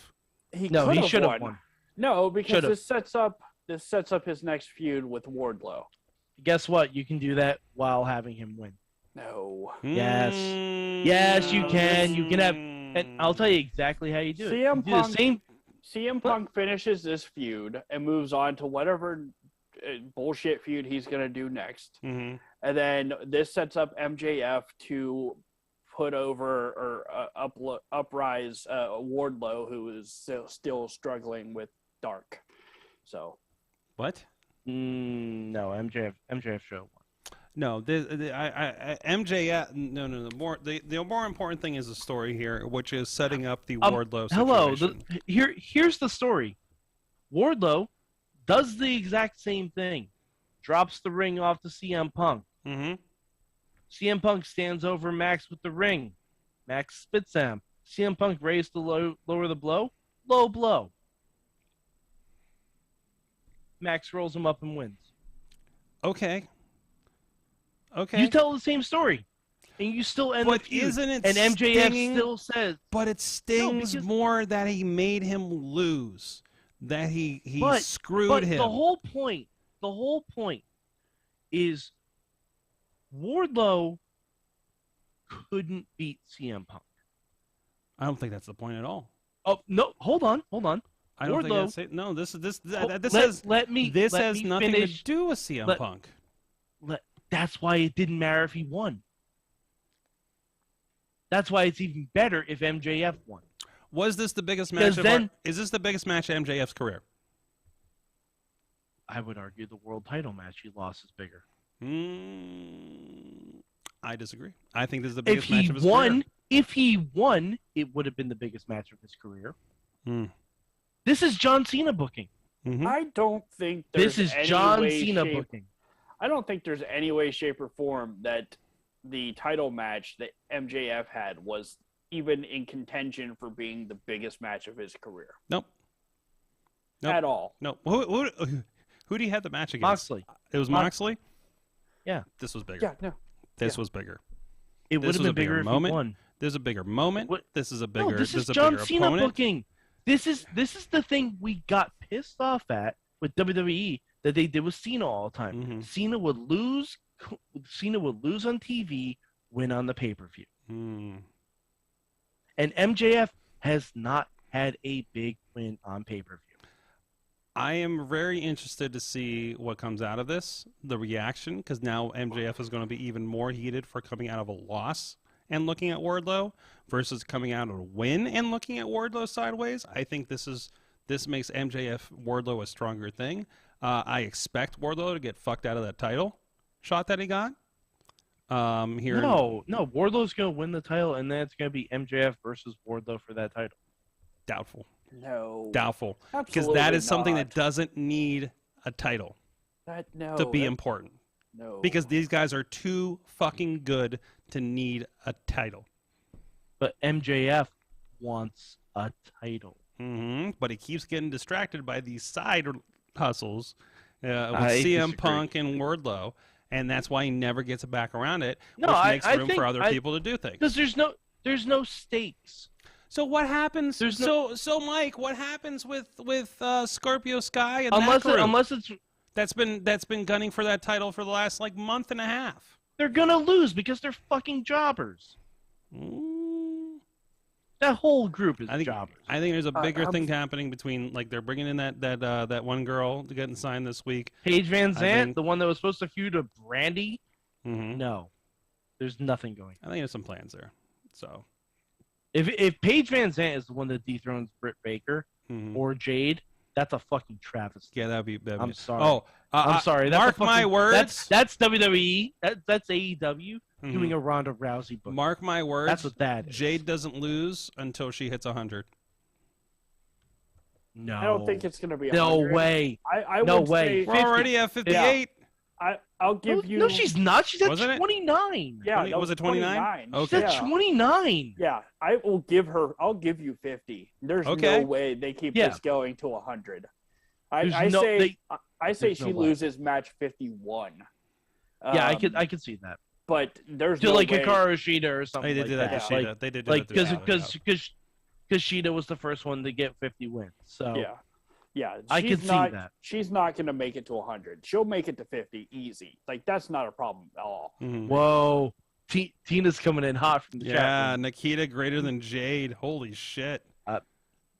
He should have won. No, because this sets up his next feud with Wardlow. Guess what? You can do that while having him win. No. Yes. Yes, you can. You can have, and I'll tell you exactly how you do it. CM Punk finishes this feud and moves on to whatever bullshit feud he's gonna do next. And then this sets up MJF to put over or uprise Wardlow, who is still struggling with Dark. So, What? No, MJF show. No, MJF. No. The more important thing is the story here, which is setting up the Wardlow situation. Hello. Here's the story. Wardlow does the exact same thing. Drops the ring off to CM Punk. Mm-hmm. CM Punk stands over Max with the ring. Max spits at him. CM Punk raised to lower the blow. Low blow. Max rolls him up and wins. Okay. You tell the same story, and you still end the feud. Isn't it and MJF stinging, still says... But it stings more that he made him lose. That he screwed him. The whole point is Wardlow couldn't beat CM Punk. I don't think that's the point at all. Oh no! Hold on. I don't think that's it. No, this has nothing finish. to do with CM Punk. That's why it didn't matter if he won. That's why it's even better if MJF won. Was this the biggest match? Is this the biggest match of MJF's career? I would argue the world title match he lost is bigger. I disagree. I think this is the biggest match of his career. If he won, it would have been the biggest match of his career. This is John Cena booking. Mm-hmm. I don't think there's this is any John way, Cena shape, booking. I don't think there's any way, shape, or form that the title match that MJF had was even in contention for being the biggest match of his career. Nope. At all. No. Who do you have the match against? Moxley. It was Moxley? Yeah. This was bigger. Yeah, no. This was bigger. It would have been bigger if he won. There's a bigger moment. This is a bigger. No, this is a John bigger Cena opponent. booking. This is the thing we got pissed off at with WWE that they did with Cena all the time. Mm-hmm. Cena would lose on TV, win on the pay-per-view. And MJF has not had a big win on pay-per-view. I am very interested to see what comes out of this, the reaction, because now MJF is going to be even more heated for coming out of a loss and looking at Wardlow versus coming out of a win and looking at Wardlow sideways. I think this makes MJF Wardlow a stronger thing. I expect Wardlow to get fucked out of that title shot that he got. No, Wardlow's going to win the title, and then it's going to be MJF versus Wardlow for that title. Doubtful. No. Doubtful. Because that is something that doesn't need a title to be important. No. Because these guys are too fucking good to need a title. But MJF wants a title. Mm-hmm. But he keeps getting distracted by these side hustles with CM disagree. Punk and Wardlow, and that's why he never gets back around it, which makes room for other people to do things. Because there's no stakes. So what happens? So Mike, what happens with Scorpio Sky and unless it's that's been gunning for that title for the last month and a half? They're gonna lose because they're fucking jobbers. That whole group is jobbers. I think there's a bigger thing happening between they're bringing in that one girl to get signed this week. Paige Van Zandt, the one that was supposed to feud with Brandy. Mm-hmm. No, there's nothing going. I think there's some plans there. So if Paige Van Zandt is the one that dethrones Britt Baker or Jade, that's a fucking travesty. Yeah, that'd be. I'm sorry. Oh, I'm sorry. Mark my words. That's WWE. That's AEW doing a Ronda Rousey book. Mark my words. That's what that is. Jade doesn't lose until she hits 100. No, I don't think it's gonna be. 100. No way. I no would way. Say, We're already at 58. I'll give you. No, she's not. She's at Wasn't 29. Yeah, 20, was it 29? Okay. She's at 29. Yeah, I will give her. I'll give you 50. There's no way they keep this going to 100. I say she loses match 51. Yeah, I could see that. But there's to no way. Hikaru Shida or something. They did that to Shida. They did because Shida was the first one to get 50 wins. So yeah, I could see that. She's not going to make it to 100. She'll make it to 50 easy. That's not a problem at all. Mm-hmm. Whoa, Tina's coming in hot from the chat room. Yeah, Nikita greater than Jade. Holy shit.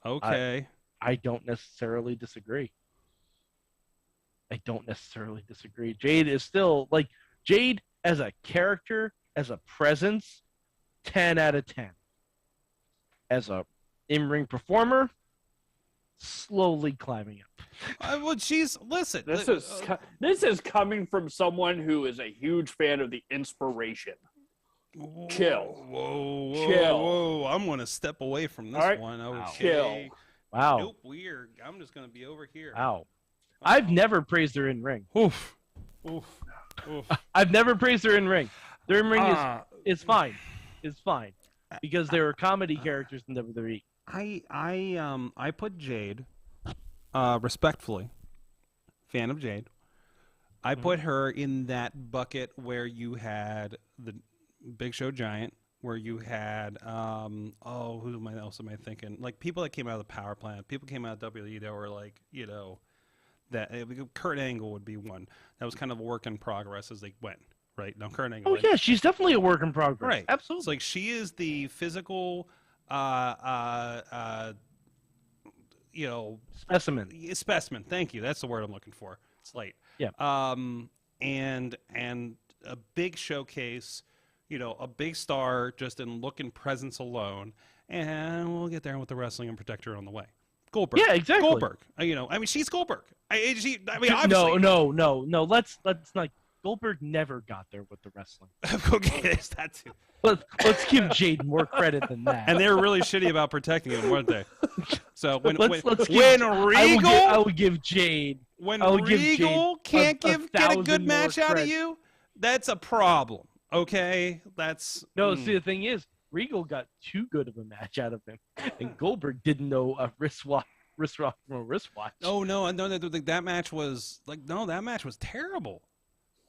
Okay. I don't necessarily disagree. Jade is still Jade as a character, as a presence, 10 out of 10. As a in-ring performer, slowly climbing up. Well, listen. This is coming from someone who is a huge fan of the Inspiration. Chill. Whoa. I'm going to step away from this one. Okay. Chill. Wow. Nope, weird. I'm just going to be over here. Wow. I've never praised their in-ring. Oof. I've never praised their in-ring. Their in-ring is fine. It's fine. Because they were comedy characters in WWE. I put Jade, respectfully, fan of Jade. I put her in that bucket where you had the Big Show Giant, where you had who else am I thinking? Like people that came out of the power plant, people came out of WWE that were like, that Kurt Angle would be one. That was kind of a work in progress as they went. Right? No, Kurt Angle. Oh yeah, she's definitely a work in progress. Right. Absolutely. It's like she is the physical specimen. Thank you. That's the word I'm looking for. It's late. Yeah. And a big showcase, a big star just in look and presence alone, and we'll get there with the wrestling and protect her on the way. Goldberg. Yeah, exactly. Goldberg. She's Goldberg. Obviously. No. Let's not. Goldberg never got there with the wrestling. Okay, there's that too. Let's give Jade more credit than that. And they were really shitty about protecting him, weren't they? So when Regal, I would give Jade. When Regal can't get a good match out of you, that's a problem. Okay, that's no. See, the thing is, Regal got too good of a match out of him, and Goldberg didn't know a wristwatch from a wristwatch. Oh no, that match was that match was terrible.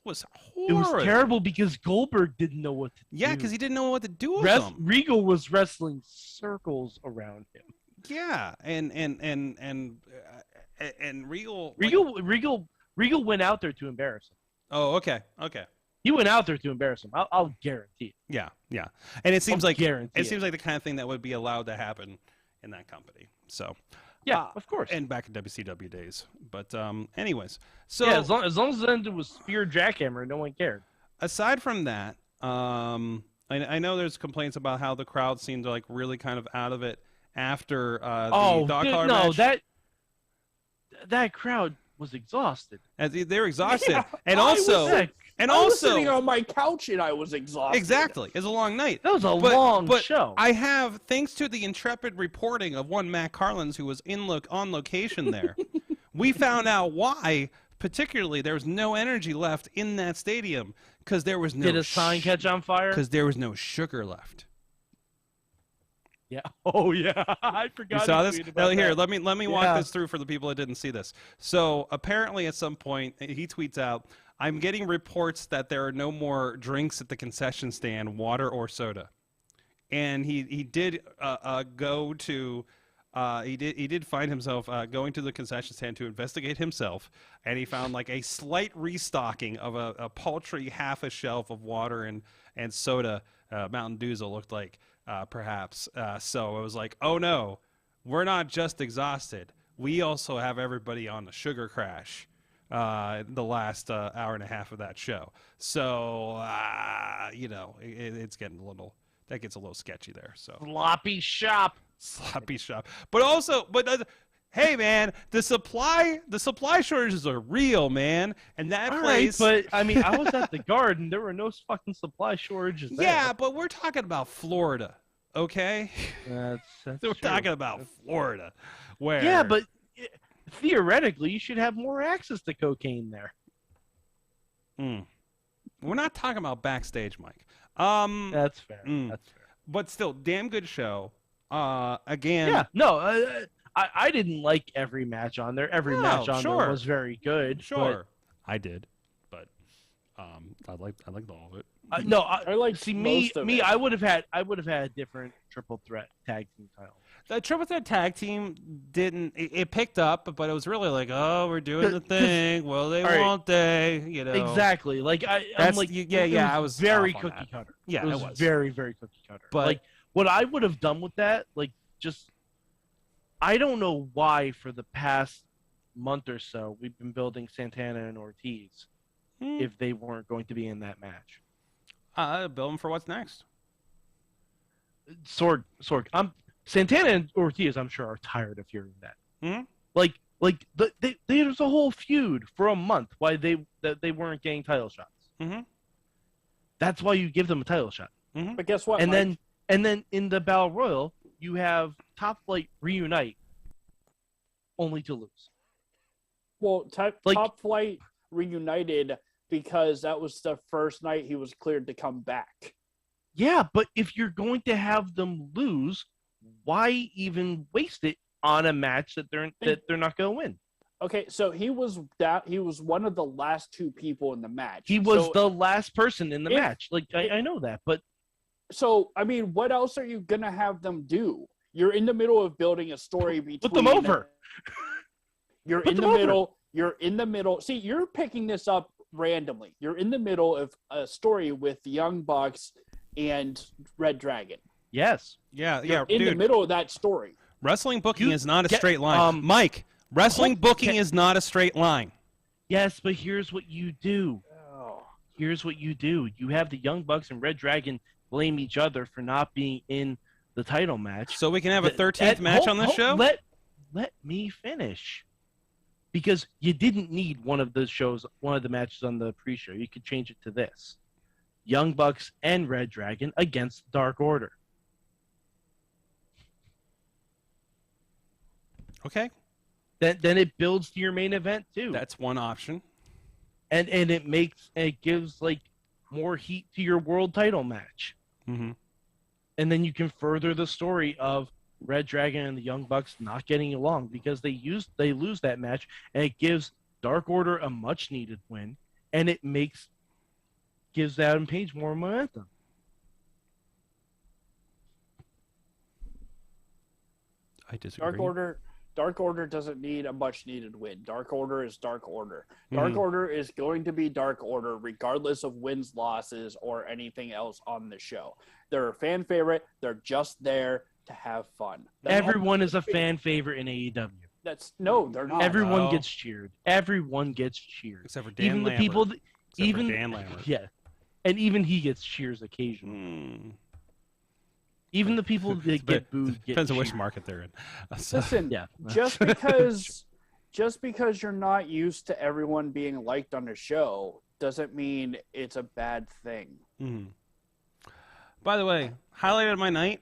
Was horrid. It was terrible because Goldberg didn't know what to do. Yeah, because he didn't know what to do with them. Regal was wrestling circles around him. Yeah, and Regal. Regal went out there to embarrass him. Oh, okay. He went out there to embarrass him. I'll guarantee it. Yeah, and it seems like it seems like the kind of thing that would be allowed to happen in that company. So. Yeah, of course. And back in WCW days. But anyways. So yeah, as long as it ended with spear jackhammer, no one cared. Aside from that, I know there's complaints about how the crowd seemed like really kind of out of it after the dog collar match. That crowd was exhausted. They're exhausted. Yeah, and also I was sitting on my couch and I was exhausted. Exactly. It's a long night. That was a long show. I have, thanks to the intrepid reporting of one Matt Carlins who was on location there, we found out why, particularly, there was no energy left in that stadium because there was no. Did a sign catch on fire? Because there was no sugar left. Yeah. Oh yeah. I forgot. You saw this? Here, let me walk this through for the people that didn't see this. So apparently, at some point, he tweets out, "I'm getting reports that there are no more drinks at the concession stand, water or soda." And he did go to. He did find himself going to the concession stand to investigate himself, and he found like a slight restocking of a paltry half a shelf of water and soda. Mountain Dews it looked like. Perhaps. So it was like, oh no, we're not just exhausted. We also have everybody on the sugar crash the last hour and a half of that show. So, it's getting that gets a little sketchy there. So Sloppy shop. But hey man, the supply shortages are real, man. And that place. Right, but I mean, I was at the Garden. There were no fucking supply shortages there. Yeah, but we're talking about Florida, okay? That's we're talking about Florida, where. Yeah, but theoretically, you should have more access to cocaine there. We're not talking about backstage, Mike. That's fair. That's fair. But still, damn good show. Again. Yeah. No. I didn't like every match on there. Every match on there was very good. Sure, I did, but I liked all of it. I like most of it. I would have had a different triple threat tag team title. The triple threat tag team didn't. It picked up, but it was really like, oh, we're doing the thing. Well, won't they? Exactly. Like I'm like, I was very cookie cutter. Yeah, it was very cookie cutter. But like what I would have done with that, like just. I don't know why for the past month or so we've been building Santana and Ortiz if they weren't going to be in that match. Bill him for what's next. Sorg. Santana and Ortiz, I'm sure, are tired of hearing that. Mm-hmm. There's a whole feud for a month why they weren't getting title shots. Mm-hmm. That's why you give them a title shot. Mm-hmm. But guess what? And Mike? then in the Battle Royal, you have Top Flight reunite, only to lose. Well, Top Flight reunited because that was the first night he was cleared to come back. Yeah, but if you're going to have them lose, why even waste it on a match that they're not going to win? Okay, so he was one of the last two people in the match. He was the last person in the match. I know that, but so I mean, what else are you gonna have them do? You're in the middle of building a story between. Put them over. You're in the middle. You're in the middle. See, you're picking this up randomly. You're in the middle of a story with the Young Bucks and Red Dragon. Yes. Yeah. In the middle of that story. Wrestling booking is not a straight line. Mike, wrestling booking is not a straight line. Yes, but here's what you do. Here's what you do. You have the Young Bucks and Red Dragon blame each other for not being in the title match. So we can have a 13th match on this show? Let me finish. Because you didn't need one of the matches on the pre-show. You could change it to this. Young Bucks and Red Dragon against Dark Order. Okay. Then it builds to your main event too. That's one option. And it gives like more heat to your world title match. Mm-hmm. And then you can further the story of Red Dragon and the Young Bucks not getting along because they lose that match, and it gives Dark Order a much needed win, and it gives Adam Page more momentum. I disagree. Dark Order doesn't need a much needed win. Dark Order is Dark Order. Dark Order is going to be Dark Order regardless of wins, losses, or anything else on the show. They're a fan favorite. They're just there to have fun. Everyone is a fan favorite in AEW. They're not. Everyone gets cheered. Everyone gets cheered. Except for Dan even Lambert. The people Except for Dan Lambert. Yeah. And even he gets cheers occasionally. Even the people that get booed get depends on which cheered. market they're in. Listen, Yeah. just because you're not used to everyone being liked on the show doesn't mean it's a bad thing. Mm-hmm. By the way, highlight of my night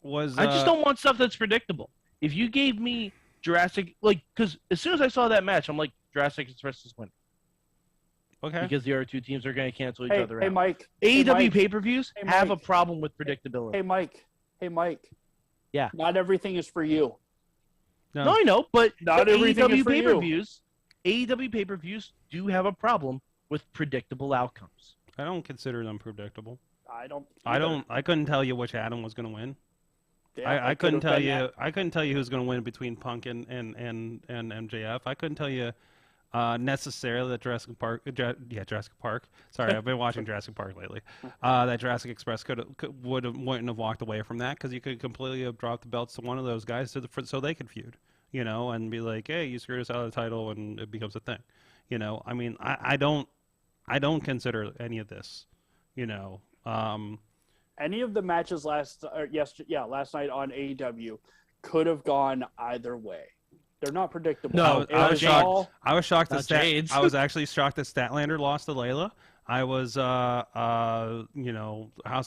was I just don't want stuff that's predictable. If you gave me Jurassic, because as soon as I saw that match, I'm like, Jurassic Express is winning. Okay. Because the other two teams are going to cancel each other out. Hey, Mike. AEW pay-per-views have a Mike. problem with predictability. Hey, Mike. Yeah. Not everything is for you. No, I know, but Not everything is for you. AEW pay-per-views do have a problem with predictable outcomes. I don't consider them predictable. I don't. I couldn't tell you which Adam was going to win. Yeah, I couldn't tell you. I couldn't tell you who's going to win between Punk and MJF. I couldn't tell you necessarily that Jurassic Park. Jurassic Park. Sorry, I've been watching Jurassic Park lately. That Jurassic Express wouldn't have walked away from that because you could completely have dropped the belts to one of those guys so they could feud, and be like, hey, you screwed us out of the title, and it becomes a thing. I mean, I don't consider any of this, Any of the matches last night on AEW could have gone either way. They're not predictable. No, I was shocked. I was shocked Not that Jades. I was actually shocked that Statlander lost to Layla. I was, House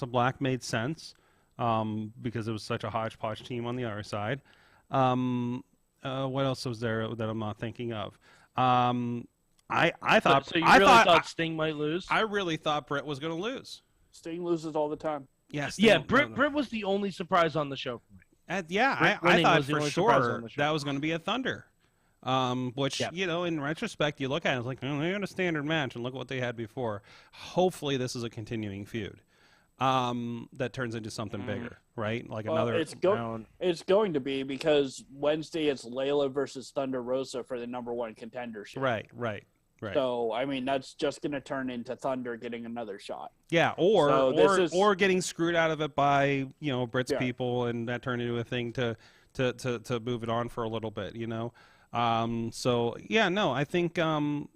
of Black made sense because it was such a hodgepodge team on the other side. What else was there that I'm not thinking of? I thought. So you really thought Sting might lose? I really thought Britt was going to lose. Sting loses all the time. Yes. Yeah, Britt was the only surprise on the show for me. I thought for sure that was going to be a Thunder. Which, in retrospect, you look at it, it's like, they had a standard match, and look what they had before. Hopefully this is a continuing feud that turns into something bigger, right? Like another... It's going to be, because Wednesday it's Layla versus Thunder Rosa for the #1 contendership. Right. So, I mean, that's just going to turn into Thunder getting another shot. Yeah, or getting screwed out of it by, Britt's people, and that turned into a thing to move it on for a little bit, I think, I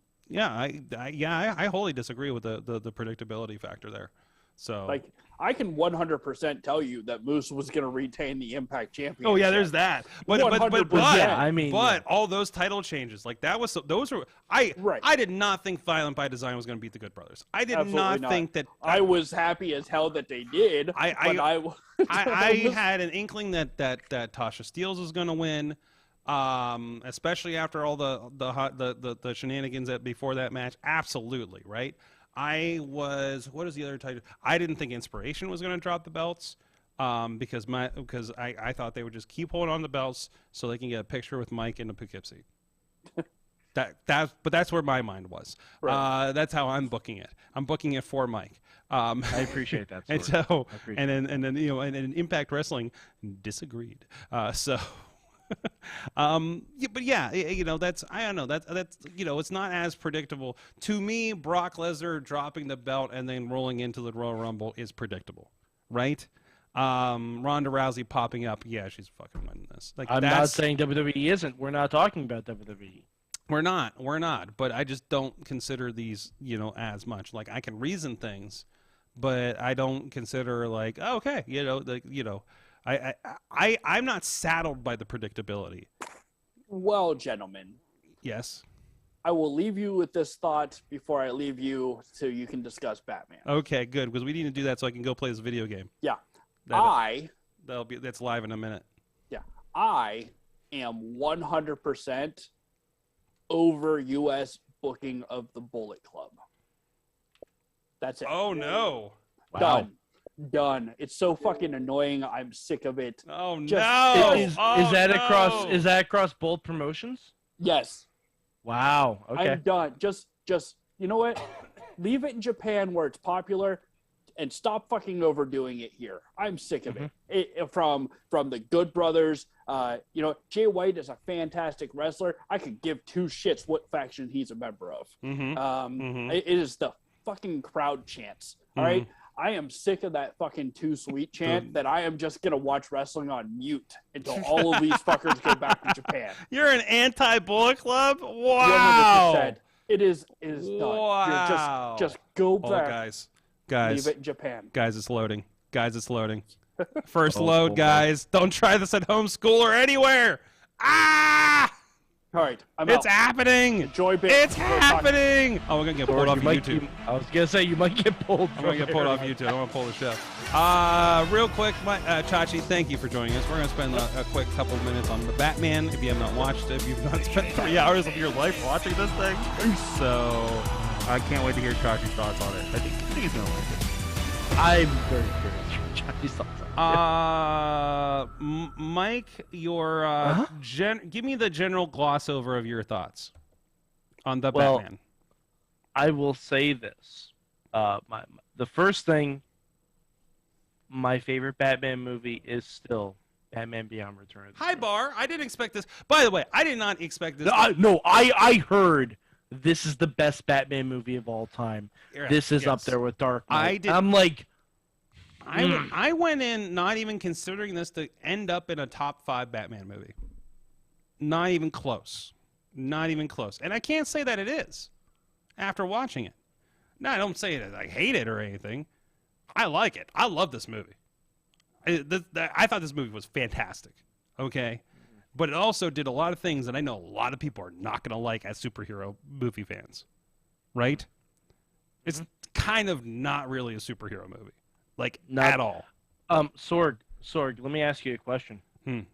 wholly disagree with the predictability factor there. So like, I can 100% tell you that Moose was going to retain the Impact Championship. oh yeah, there's that. But 100%. Yeah, I mean, all those title changes, like that was those were I did not think Violent by Design was going to beat the Good Brothers. I did not think that. I was happy as hell that they did. I had an inkling that Tasha Steelz was going to win, especially after all the shenanigans before that match. Absolutely, right. What is the other title? I didn't think Inspiration was going to drop the belts because I thought they would just keep holding on the belts so they can get a picture with Mike in the Poughkeepsie. But that's where my mind was. Right. That's how I'm booking it. I'm booking it for Mike. I appreciate that. And so and then and Impact Wrestling disagreed. But yeah, that's I don't know that's it's not as predictable to me. Brock Lesnar dropping the belt and then rolling into the Royal Rumble is predictable, right? Ronda Rousey popping up, yeah, she's fucking winning this. Like, I'm not saying WWE isn't. We're not talking about WWE. We're not. But I just don't consider these as much. Like, I can reason things, but I don't consider like I'm not saddled by the predictability. Well, gentlemen. Yes. I will leave you with this thought before I leave you so you can discuss Batman. Okay, good, because we need to do that so I can go play this video game. Yeah. That's live in a minute. Yeah. I am 100% over U.S. booking of the Bullet Club. That's it. Oh, no. Done. Done. It's so fucking annoying. I'm sick of it. Oh no! Is that across both promotions? Yes. Wow. Okay. I'm done. Just you know what? Leave it in Japan where it's popular, and stop fucking overdoing it here. I'm sick of it. From the Good Brothers. Jay White is a fantastic wrestler. I could give two shits what faction he's a member of. It is the fucking crowd chants. All right. I am sick of that fucking too sweet chant that I am just going to watch wrestling on mute until all of these fuckers go back to Japan. You're an anti-Bullet Club? Wow. 100%. It is done. Wow. Just go back. Guys. Leave it in Japan. Guys, it's loading. First load, guys. Don't try this at home, school, or anywhere. Ah! All right, it's happening. Enjoy bit. It's happening. Oh, we're gonna get pulled off of YouTube. I was gonna say you might get pulled. I'm gonna get pulled off YouTube. I want to pull the show. Real quick, Chachi, thank you for joining us. We're gonna spend a quick couple minutes on the Batman. If you have not watched it, if you've not spent 3 hours of your life watching this thing, so I can't wait to hear Chachi's thoughts on it. I think he's gonna like it. I'm very curious for Chachi's thoughts on it. Mike, your give me the general gloss over of your thoughts on the Batman. I will say this: the first thing, my favorite Batman movie is still Batman Beyond Return of the High bar. I didn't expect this. By the way, I did not expect this. I heard this is the best Batman movie of all time. This is up there with Dark Knight. I'm like. I went in not even considering this to end up in a top 5 Batman movie. Not even close. And I can't say that it is after watching it. No, I don't say that I hate it or anything. I like it. I love this movie. I thought this movie was fantastic. Okay? But it also did a lot of things that I know a lot of people are not going to like as superhero movie fans. Right? It's kind of not really a superhero movie. Like, not at all. Sorg, let me ask you a question. Do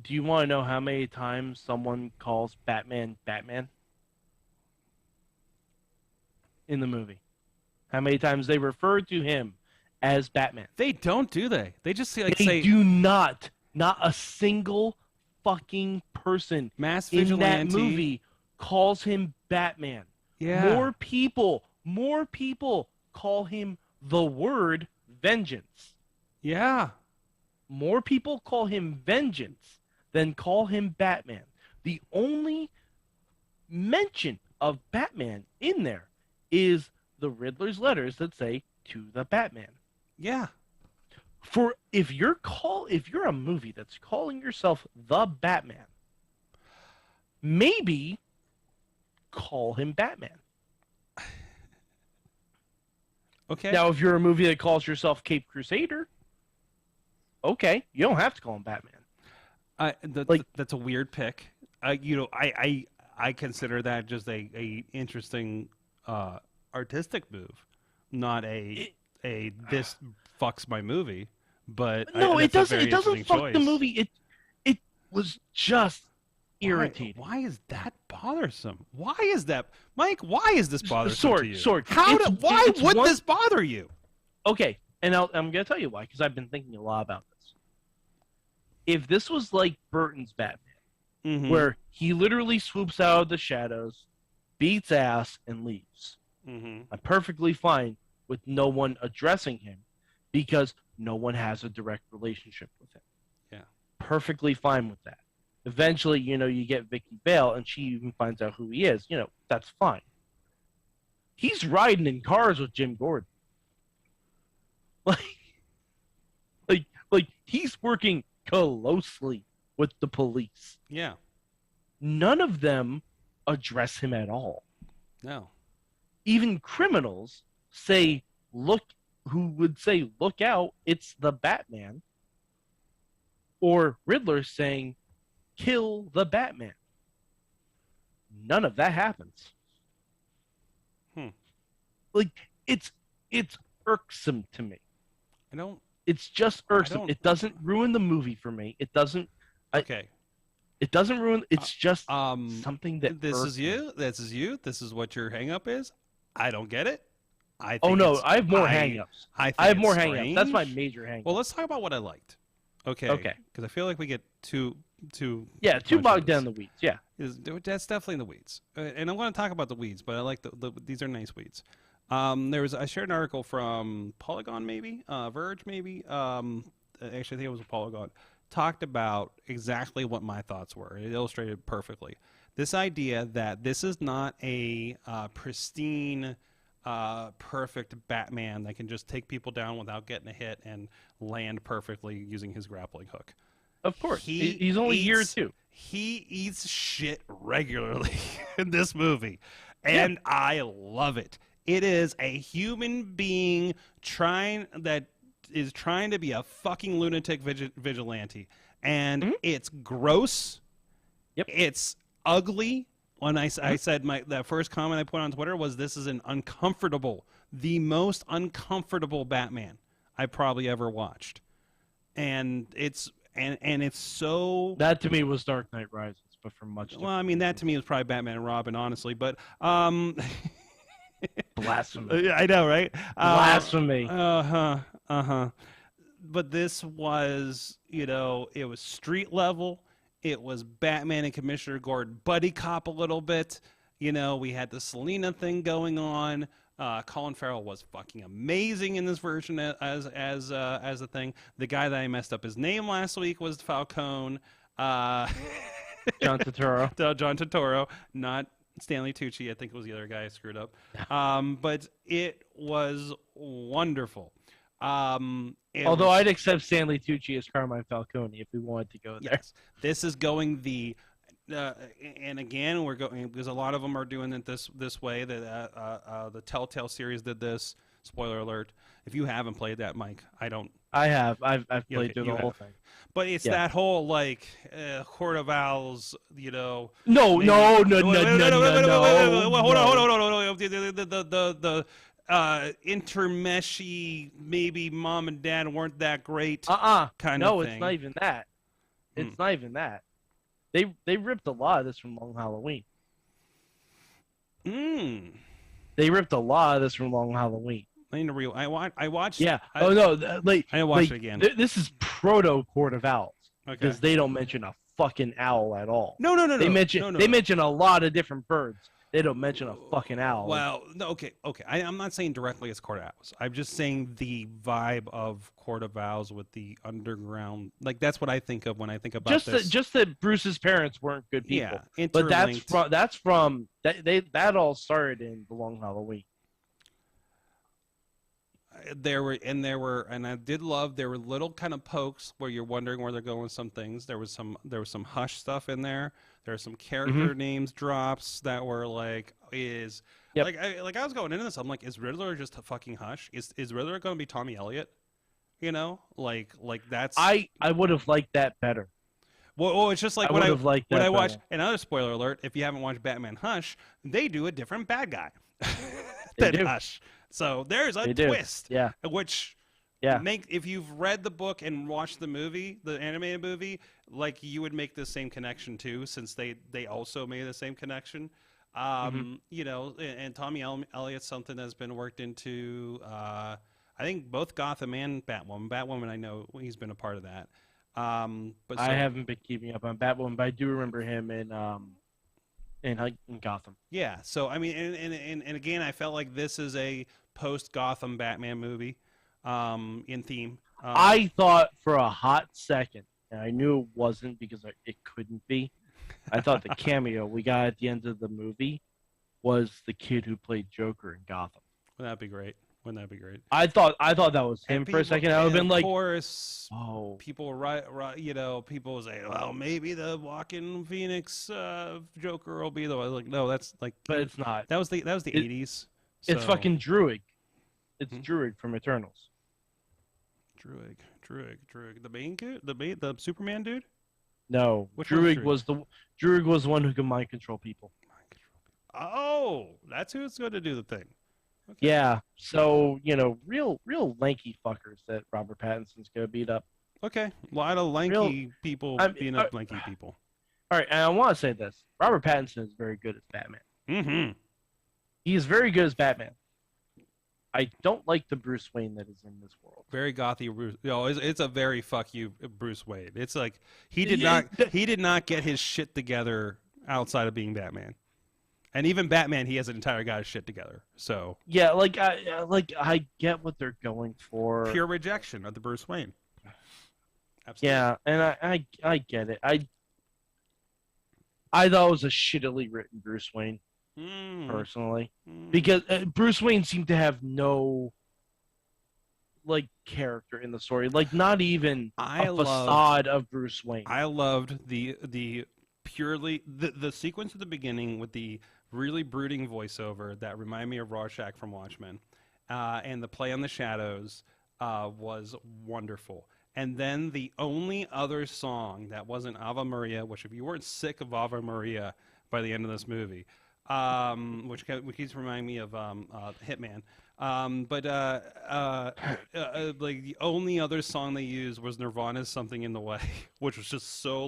you want to know how many times someone calls Batman Batman in the movie? How many times they refer to him as Batman? They don't, do they? They just say they do not. Not a single fucking person Mass in vigilante. that movie calls him Batman. Yeah. More people call him the word vengeance. Yeah. More people call him vengeance than call him Batman. The only mention of Batman in there is the Riddler's letters that say to the Batman. Yeah. If you're a movie that's calling yourself the Batman, maybe call him Batman. Okay. Now, if you're a movie that calls yourself Cape Crusader, okay, you don't have to call him Batman. That's a weird pick. I consider that just a interesting artistic move, not this fucks my movie. But no, it doesn't. It doesn't fuck the movie. It was just irritating. Why is that bothersome? Why is that, Mike? Why is this bothersome to you? Sorg. Why would this bother you? Okay, and I'm gonna tell you why, because I've been thinking a lot about this. If this was like Burton's Batman, where he literally swoops out of the shadows, beats ass, and leaves, I'm perfectly fine with no one addressing him, because no one has a direct relationship with him. Yeah. Perfectly fine with that. Eventually, you get Vicky Vale, and she even finds out who he is. That's fine. He's riding in cars with Jim Gordon. Like he's working closely with the police. Yeah. None of them address him at all. No. Even criminals would say, look out, it's the Batman. Or Riddler saying, kill the Batman. None of that happens. Like, it's irksome to me. It's just irksome. It doesn't ruin the movie for me. It doesn't. Okay. It doesn't ruin. It's just something that. This is you. This is you. This is what your hang-up is. I don't get it. I have more hang-ups. I have more hang-ups. That's my major hang-up. Well, let's talk about what I liked. Okay. Because I feel like we get too too bogged down in the weeds. Yeah. That's definitely in the weeds. And I want to talk about the weeds, but I like these are nice weeds. I shared an article from Polygon, maybe Verge, maybe. Actually, I think it was a Polygon. Talked about exactly what my thoughts were. It illustrated perfectly this idea that this is not a pristine, perfect Batman that can just take people down without getting a hit and land perfectly using his grappling hook. Of course, he's only here too. He eats shit regularly in this movie, and I love it. It is a human being trying to be a fucking lunatic vigilante, and it's gross. Yep. It's ugly. When I said that first comment I put on Twitter was, "This is the most uncomfortable Batman I probably ever watched," and it's so. That to me was Dark Knight Rises, but for much. Well, I mean, that to me was probably Batman and Robin, honestly, but Blasphemy. I know, right? Blasphemy. But this was, it was street level. It was Batman and Commissioner Gordon buddy cop a little bit. We had the Selina thing going on. Colin Farrell was fucking amazing in this version as a thing. The guy that I messed up his name last week was Falcone. John Turturro. John Turturro, not Stanley Tucci. I think it was the other guy I screwed up. But it was wonderful. Although I'd accept Stanley Tucci as Carmine Falcone if we wanted to go there. Yes. This is going and again, we're going because a lot of them are doing it this way. The Telltale series did this. Spoiler alert! If you haven't played that, Mike, I don't. I have. I've played through the whole thing. But it's that whole Court of Owls, No. Hold on. The intermeshy, maybe mom and dad weren't that great. Kind of thing. No, it's not even that. It's not even that. They ripped a lot of this from Long Halloween. They ripped a lot of this from Long Halloween. I need to I watched. Yeah. I didn't watch it again. This is proto Court of Owls because they don't mention a fucking owl at all. No. They mention a lot of different birds. They don't mention a fucking owl. Well, no, okay. I'm not saying directly it's Court of Owls. I'm just saying the vibe of Court of Owls with the underground. Like that's what I think of when I think about this. Just that Bruce's parents weren't good people. Yeah, but that all started in the Long Halloween. there were, I did love, there were little kind of pokes where you're wondering where they're going with some things. There was some Hush stuff in there. There were some character names drops that were like, like I was going into this, I'm like, is Riddler just a fucking Hush? Is Riddler going to be Tommy Elliott? You know, like that's. I would have liked that better. Well, it's just like when I watched another spoiler alert. If you haven't watched Batman Hush, they do a different bad guy than Hush. So there's a twist. Yeah. Which if you've read the book and watched the movie, the animated movie, like you would make the same connection too, since they also made the same connection. You know, and Tommy Elliott's something that's been worked into. I think both Gotham and Batwoman. Batwoman, I know he's been a part of that. But I haven't been keeping up on Batwoman, but I do remember him in Gotham. Yeah. So I mean, and again, I felt like this is a post Gotham Batman movie, in theme. I thought for a hot second, and I knew it wasn't because it couldn't be. I thought the cameo we got at the end of the movie was the kid who played Joker in Gotham. Wouldn't that be great? Wouldn't that be great? I thought that was him for a second. I would have been like, of course, people you know, people say, well, maybe the Walking Phoenix Joker will be the one. Like, no, that's like, but it's not. That was the 80s. So. It's fucking Druig. It's Druig from Eternals. Druig. The main dude, the Superman dude. No, Druig was the one who can mind control people. Oh, that's who's going to do the thing. Okay. Yeah, so, you know, real lanky fuckers that Robert Pattinson's going to beat up. Okay, a lot of lanky people beating up lanky people. All right, and I want to say this. Robert Pattinson is very good as Batman. Mm-hmm. He is very good as Batman. I don't like the Bruce Wayne that is in this world. Very gothy Bruce. It's a very fuck you Bruce Wayne. It's like he did not get his shit together outside of being Batman. And even Batman, he has an entire guy's shit together. So yeah, I get what they're going for. Pure rejection of the Bruce Wayne. Absolutely. Yeah, and I get it. I thought it was a shittily written Bruce Wayne, personally, because Bruce Wayne seemed to have no character in the story, not even a facade of Bruce Wayne. I loved the purely the sequence at the beginning with the really brooding voiceover that reminded me of Rorschach from Watchmen, and the play on the shadows was wonderful. And then the only other song that wasn't Ave Maria, which if you weren't sick of Ave Maria by the end of this movie, which keeps reminding me of Hitman. But the only other song they used was Nirvana's "Something in the Way," which was just so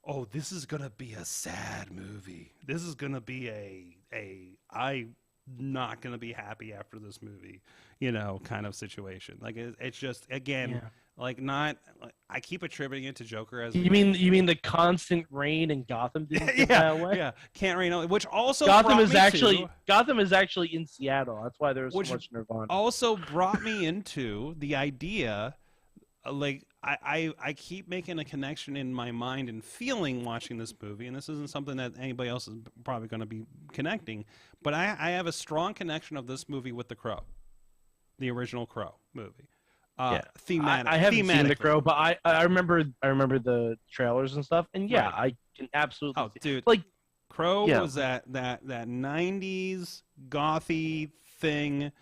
oh, this is gonna be a sad movie. This is gonna be I'm not gonna be happy after this movie, kind of situation. It's just again, I keep attributing it to Joker as. You mean the constant rain in Gotham didn't get that way? Yeah, can't rain. Which also Gotham is actually in Seattle. That's why there's so much Nirvana. Also brought me into the idea, I keep making a connection in my mind and feeling watching this movie, and this isn't something that anybody else is probably going to be connecting, but I have a strong connection of this movie with The Crow, the original Crow movie. Thematic. I haven't seen The Crow, but I remember the trailers and stuff, and right. I can absolutely. Oh, dude, Crow was that 90s gothy thing.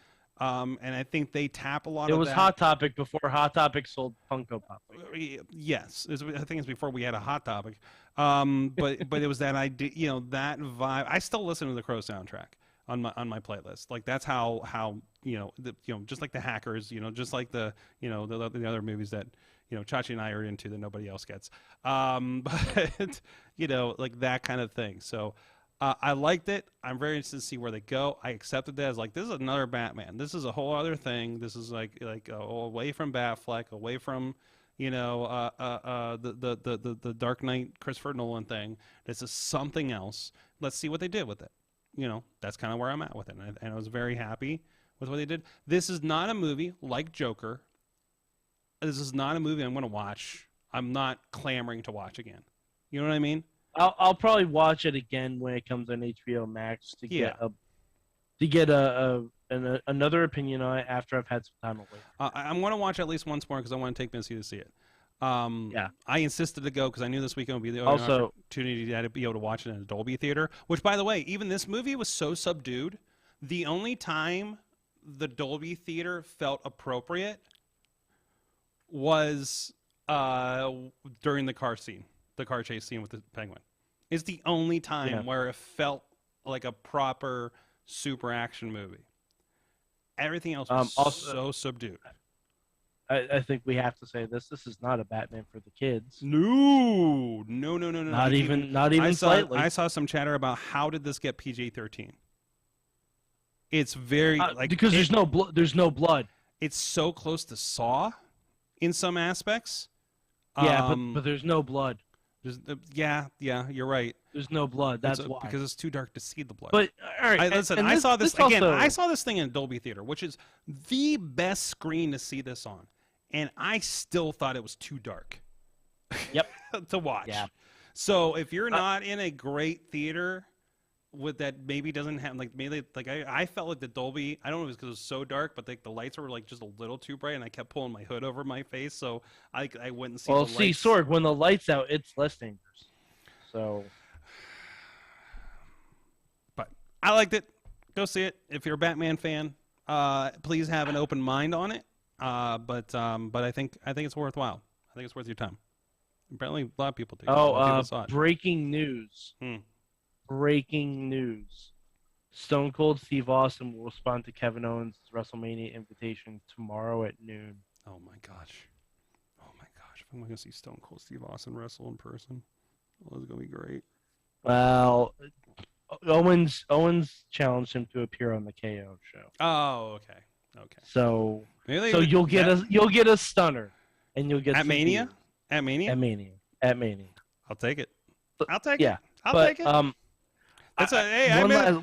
And I think they tap a lot of that. It was Hot Topic before Hot Topic sold Funko Pop. Yes. I think it's before we had a Hot Topic. But it was that idea, that vibe. I still listen to the Crow soundtrack on my playlist. That's how just like the Hackers, just like the other movies that, Chachi and I are into that nobody else gets. But, that kind of thing. So, I liked it. I'm very interested to see where they go. I accepted that as this is another Batman. This is a whole other thing. This is away from Batfleck, away from the Dark Knight Christopher Nolan thing. This is something else. Let's see what they did with it. That's kind of where I'm at with it, and I was very happy with what they did. This is not a movie like Joker. This is not a movie I'm going to watch. I'm not clamoring to watch again. You know what I mean? I'll probably watch it again when it comes on HBO Max to get to get another opinion on it after I've had some time away. I'm going to watch at least once more because I want to take Missy to see it. I insisted to go because I knew this weekend would be the only opportunity to be able to watch it in a Dolby theater. Which, by the way, even this movie was so subdued. The only time the Dolby theater felt appropriate was during the car chase scene with the penguin. It's the only time where it felt like a proper super action movie. Everything else was so subdued. I think we have to say this. This is not a Batman for the kids. No. Not even slightly. I saw some chatter about how did this get PG-13. It's very because there's no blood. There's no blood. It's so close to Saw, in some aspects. Yeah, but there's no blood. Yeah, you're right. There's no blood. That's why. Because it's too dark to see the blood. But all right, listen. I saw this again. I saw this thing in Dolby Theater, which is the best screen to see this on, and I still thought it was too dark. Yep. To watch. Yeah. So if you're not in a great theater with that maybe doesn't have I felt like the Dolby, I don't know if it was because it was so dark, but the lights were like just a little too bright, and I kept pulling my hood over my face so I wouldn't see. Well, the see, lights. Sorg, when the lights out, it's less dangerous. So, but I liked it. Go see it if you're a Batman fan. Please have an open mind on it. But I think it's worthwhile. I think it's worth your time. Apparently, a lot of people do. Breaking news. Breaking news. Stone Cold Steve Austin will respond to Kevin Owens' WrestleMania invitation tomorrow at noon. Oh my gosh. If I'm going to see Stone Cold Steve Austin wrestle in person, it's going to be great. Well, Owens challenged him to appear on the KO show. Oh, okay. So you'll get a stunner, and you'll get at Mania. Views. At Mania. At Mania. I'll take it. I'll take it.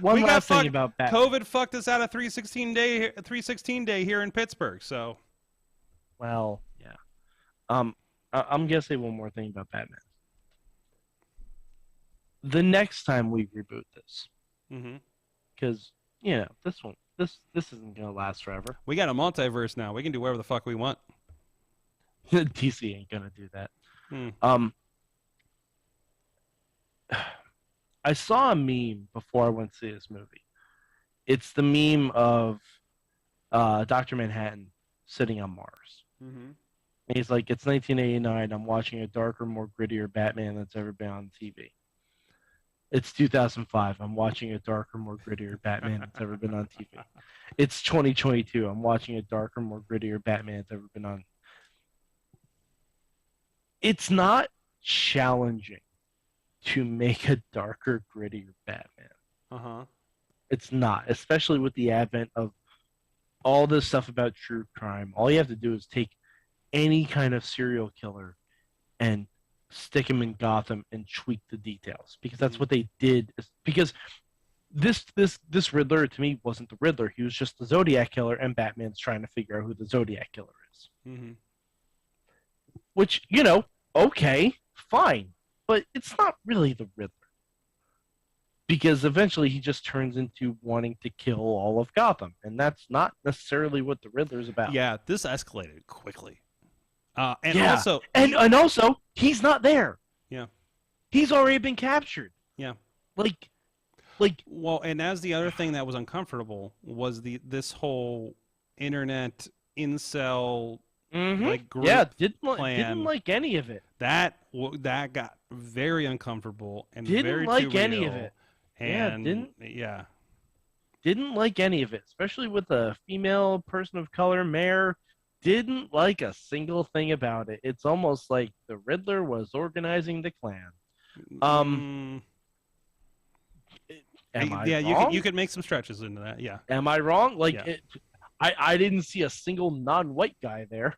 One last thing about Batman. COVID fucked us out of 316 day here in Pittsburgh. So, well, yeah. I'm gonna say one more thing about Batman. The next time we reboot this, because this isn't gonna last forever. We got a multiverse now. We can do whatever the fuck we want. DC ain't gonna do that. I saw a meme before I went to see this movie. It's the meme of Dr. Manhattan sitting on Mars. And he's like, it's 1989. I'm watching a darker, more grittier Batman that's ever been on TV. It's 2005. I'm watching a darker, more grittier Batman that's ever been on TV. It's 2022. I'm watching a darker, more grittier Batman that's ever been on. It's not challenging to make a darker, grittier Batman. It's not, especially with the advent of all this stuff about true crime. All you have to do is take any kind of serial killer and stick him in Gotham and tweak the details, because that's what they did. Because this Riddler, to me, wasn't the Riddler. He was just the Zodiac killer, and Batman's trying to figure out who the Zodiac killer is. Which, okay, fine. But it's not really the Riddler. Because eventually he just turns into wanting to kill all of Gotham. And that's not necessarily what the Riddler's about. Yeah, this escalated quickly. Also, he's not there. Yeah. He's already been captured. Yeah. Well, and as the other thing that was uncomfortable was this whole internet incel group didn't like any of it. That got very uncomfortable and didn't very like too any real. of it. And didn't like any of it, especially with a female person of color mayor. Didn't like a single thing about it. It's almost like the Riddler was organizing the Klan. Am I wrong? You could make some stretches into that. Yeah. Am I wrong? I didn't see a single non-white guy there.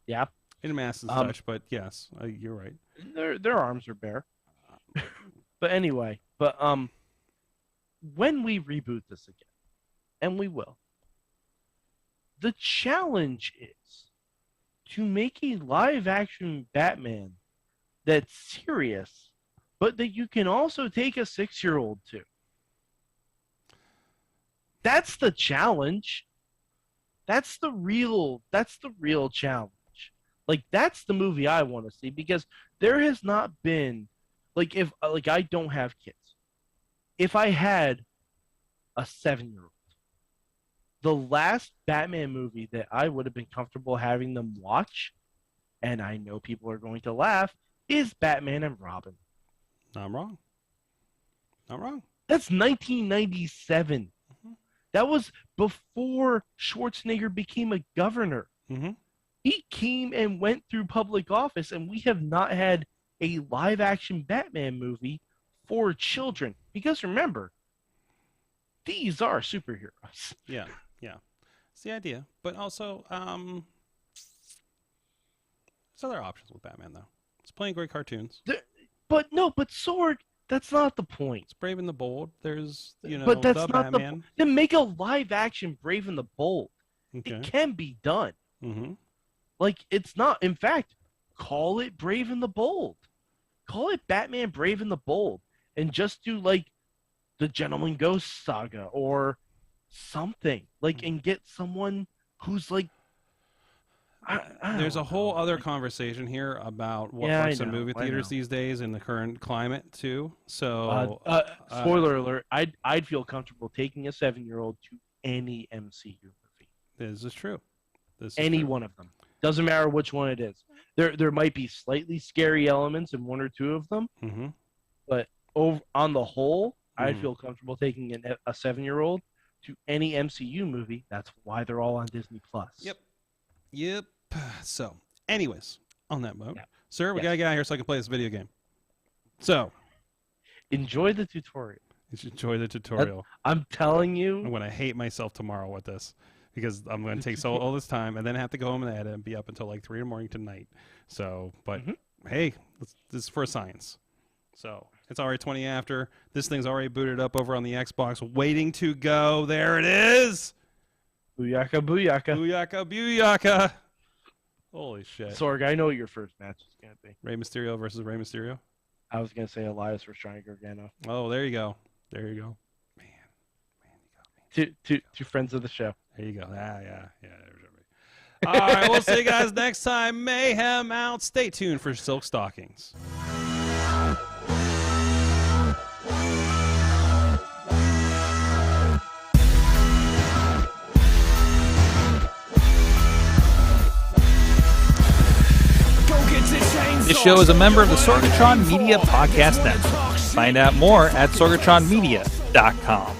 Yeah. In mass and such, but yes, you're right. Their arms are bare. But anyway, when we reboot this again, and we will, the challenge is to make a live-action Batman that's serious, but that you can also take a 6-year-old to. That's the challenge. That's the real challenge. Like, that's the movie I want to see, because there has not been, like, if like I don't have kids. If I had a 7-year-old, the last Batman movie that I would have been comfortable having them watch, and I know people are going to laugh, is Batman and Robin. Not wrong. Not wrong. That's 1997. Mm-hmm. That was before Schwarzenegger became a governor. Mm-hmm. He came and went through public office, and we have not had a live-action Batman movie for children. Because remember, these are superheroes. Yeah. It's the idea. But also, there's other options with Batman, though. It's playing great cartoons. But Sorg, that's not the point. It's Brave and the Bold. There's, but that's the not Batman. Then make a live-action Brave and the Bold. Okay. It can be done. Mm-hmm. Like, it's not. In fact, call it Brave and the Bold. Call it Batman Brave and the Bold. And just do, like, the Gentleman Ghost saga or something. Like, and get someone who's, like, There's a whole other conversation here about what works in movie theaters these days in the current climate, too. So, spoiler alert, I'd feel comfortable taking a 7-year-old to any MCU movie. This is true. One of them. Doesn't matter which one it is. There might be slightly scary elements in one or two of them, mm-hmm. but on the whole, I'd feel comfortable taking a 7-year-old to any MCU movie. That's why they're all on Disney Plus. Yep. So, anyways, on that note, sir, we gotta get out of here so I can play this video game. So, enjoy the tutorial. Enjoy the tutorial. I'm telling you, I'm gonna hate myself tomorrow with this, because I'm gonna take all this time and then have to go home and edit and be up until like 3 in the morning tonight. So, but hey, this is for science. So it's already 20 after. This thing's already booted up over on the Xbox, waiting to go. There it is. Booyaka, booyaka. Booyaka, booyaka. Holy shit. Sorg, I know what your first match is going to be. Rey Mysterio versus Rey Mysterio? I was going to say Elias versus Johnny Gargano. Oh, there you go. Man, you got me. Two friends of the show. There you go. Yeah. All right, we'll see you guys next time. Mayhem out. Stay tuned for Silk Stockings. This show is a member of the Sorgatron Media Podcast Network. Find out more at sorgatronmedia.com.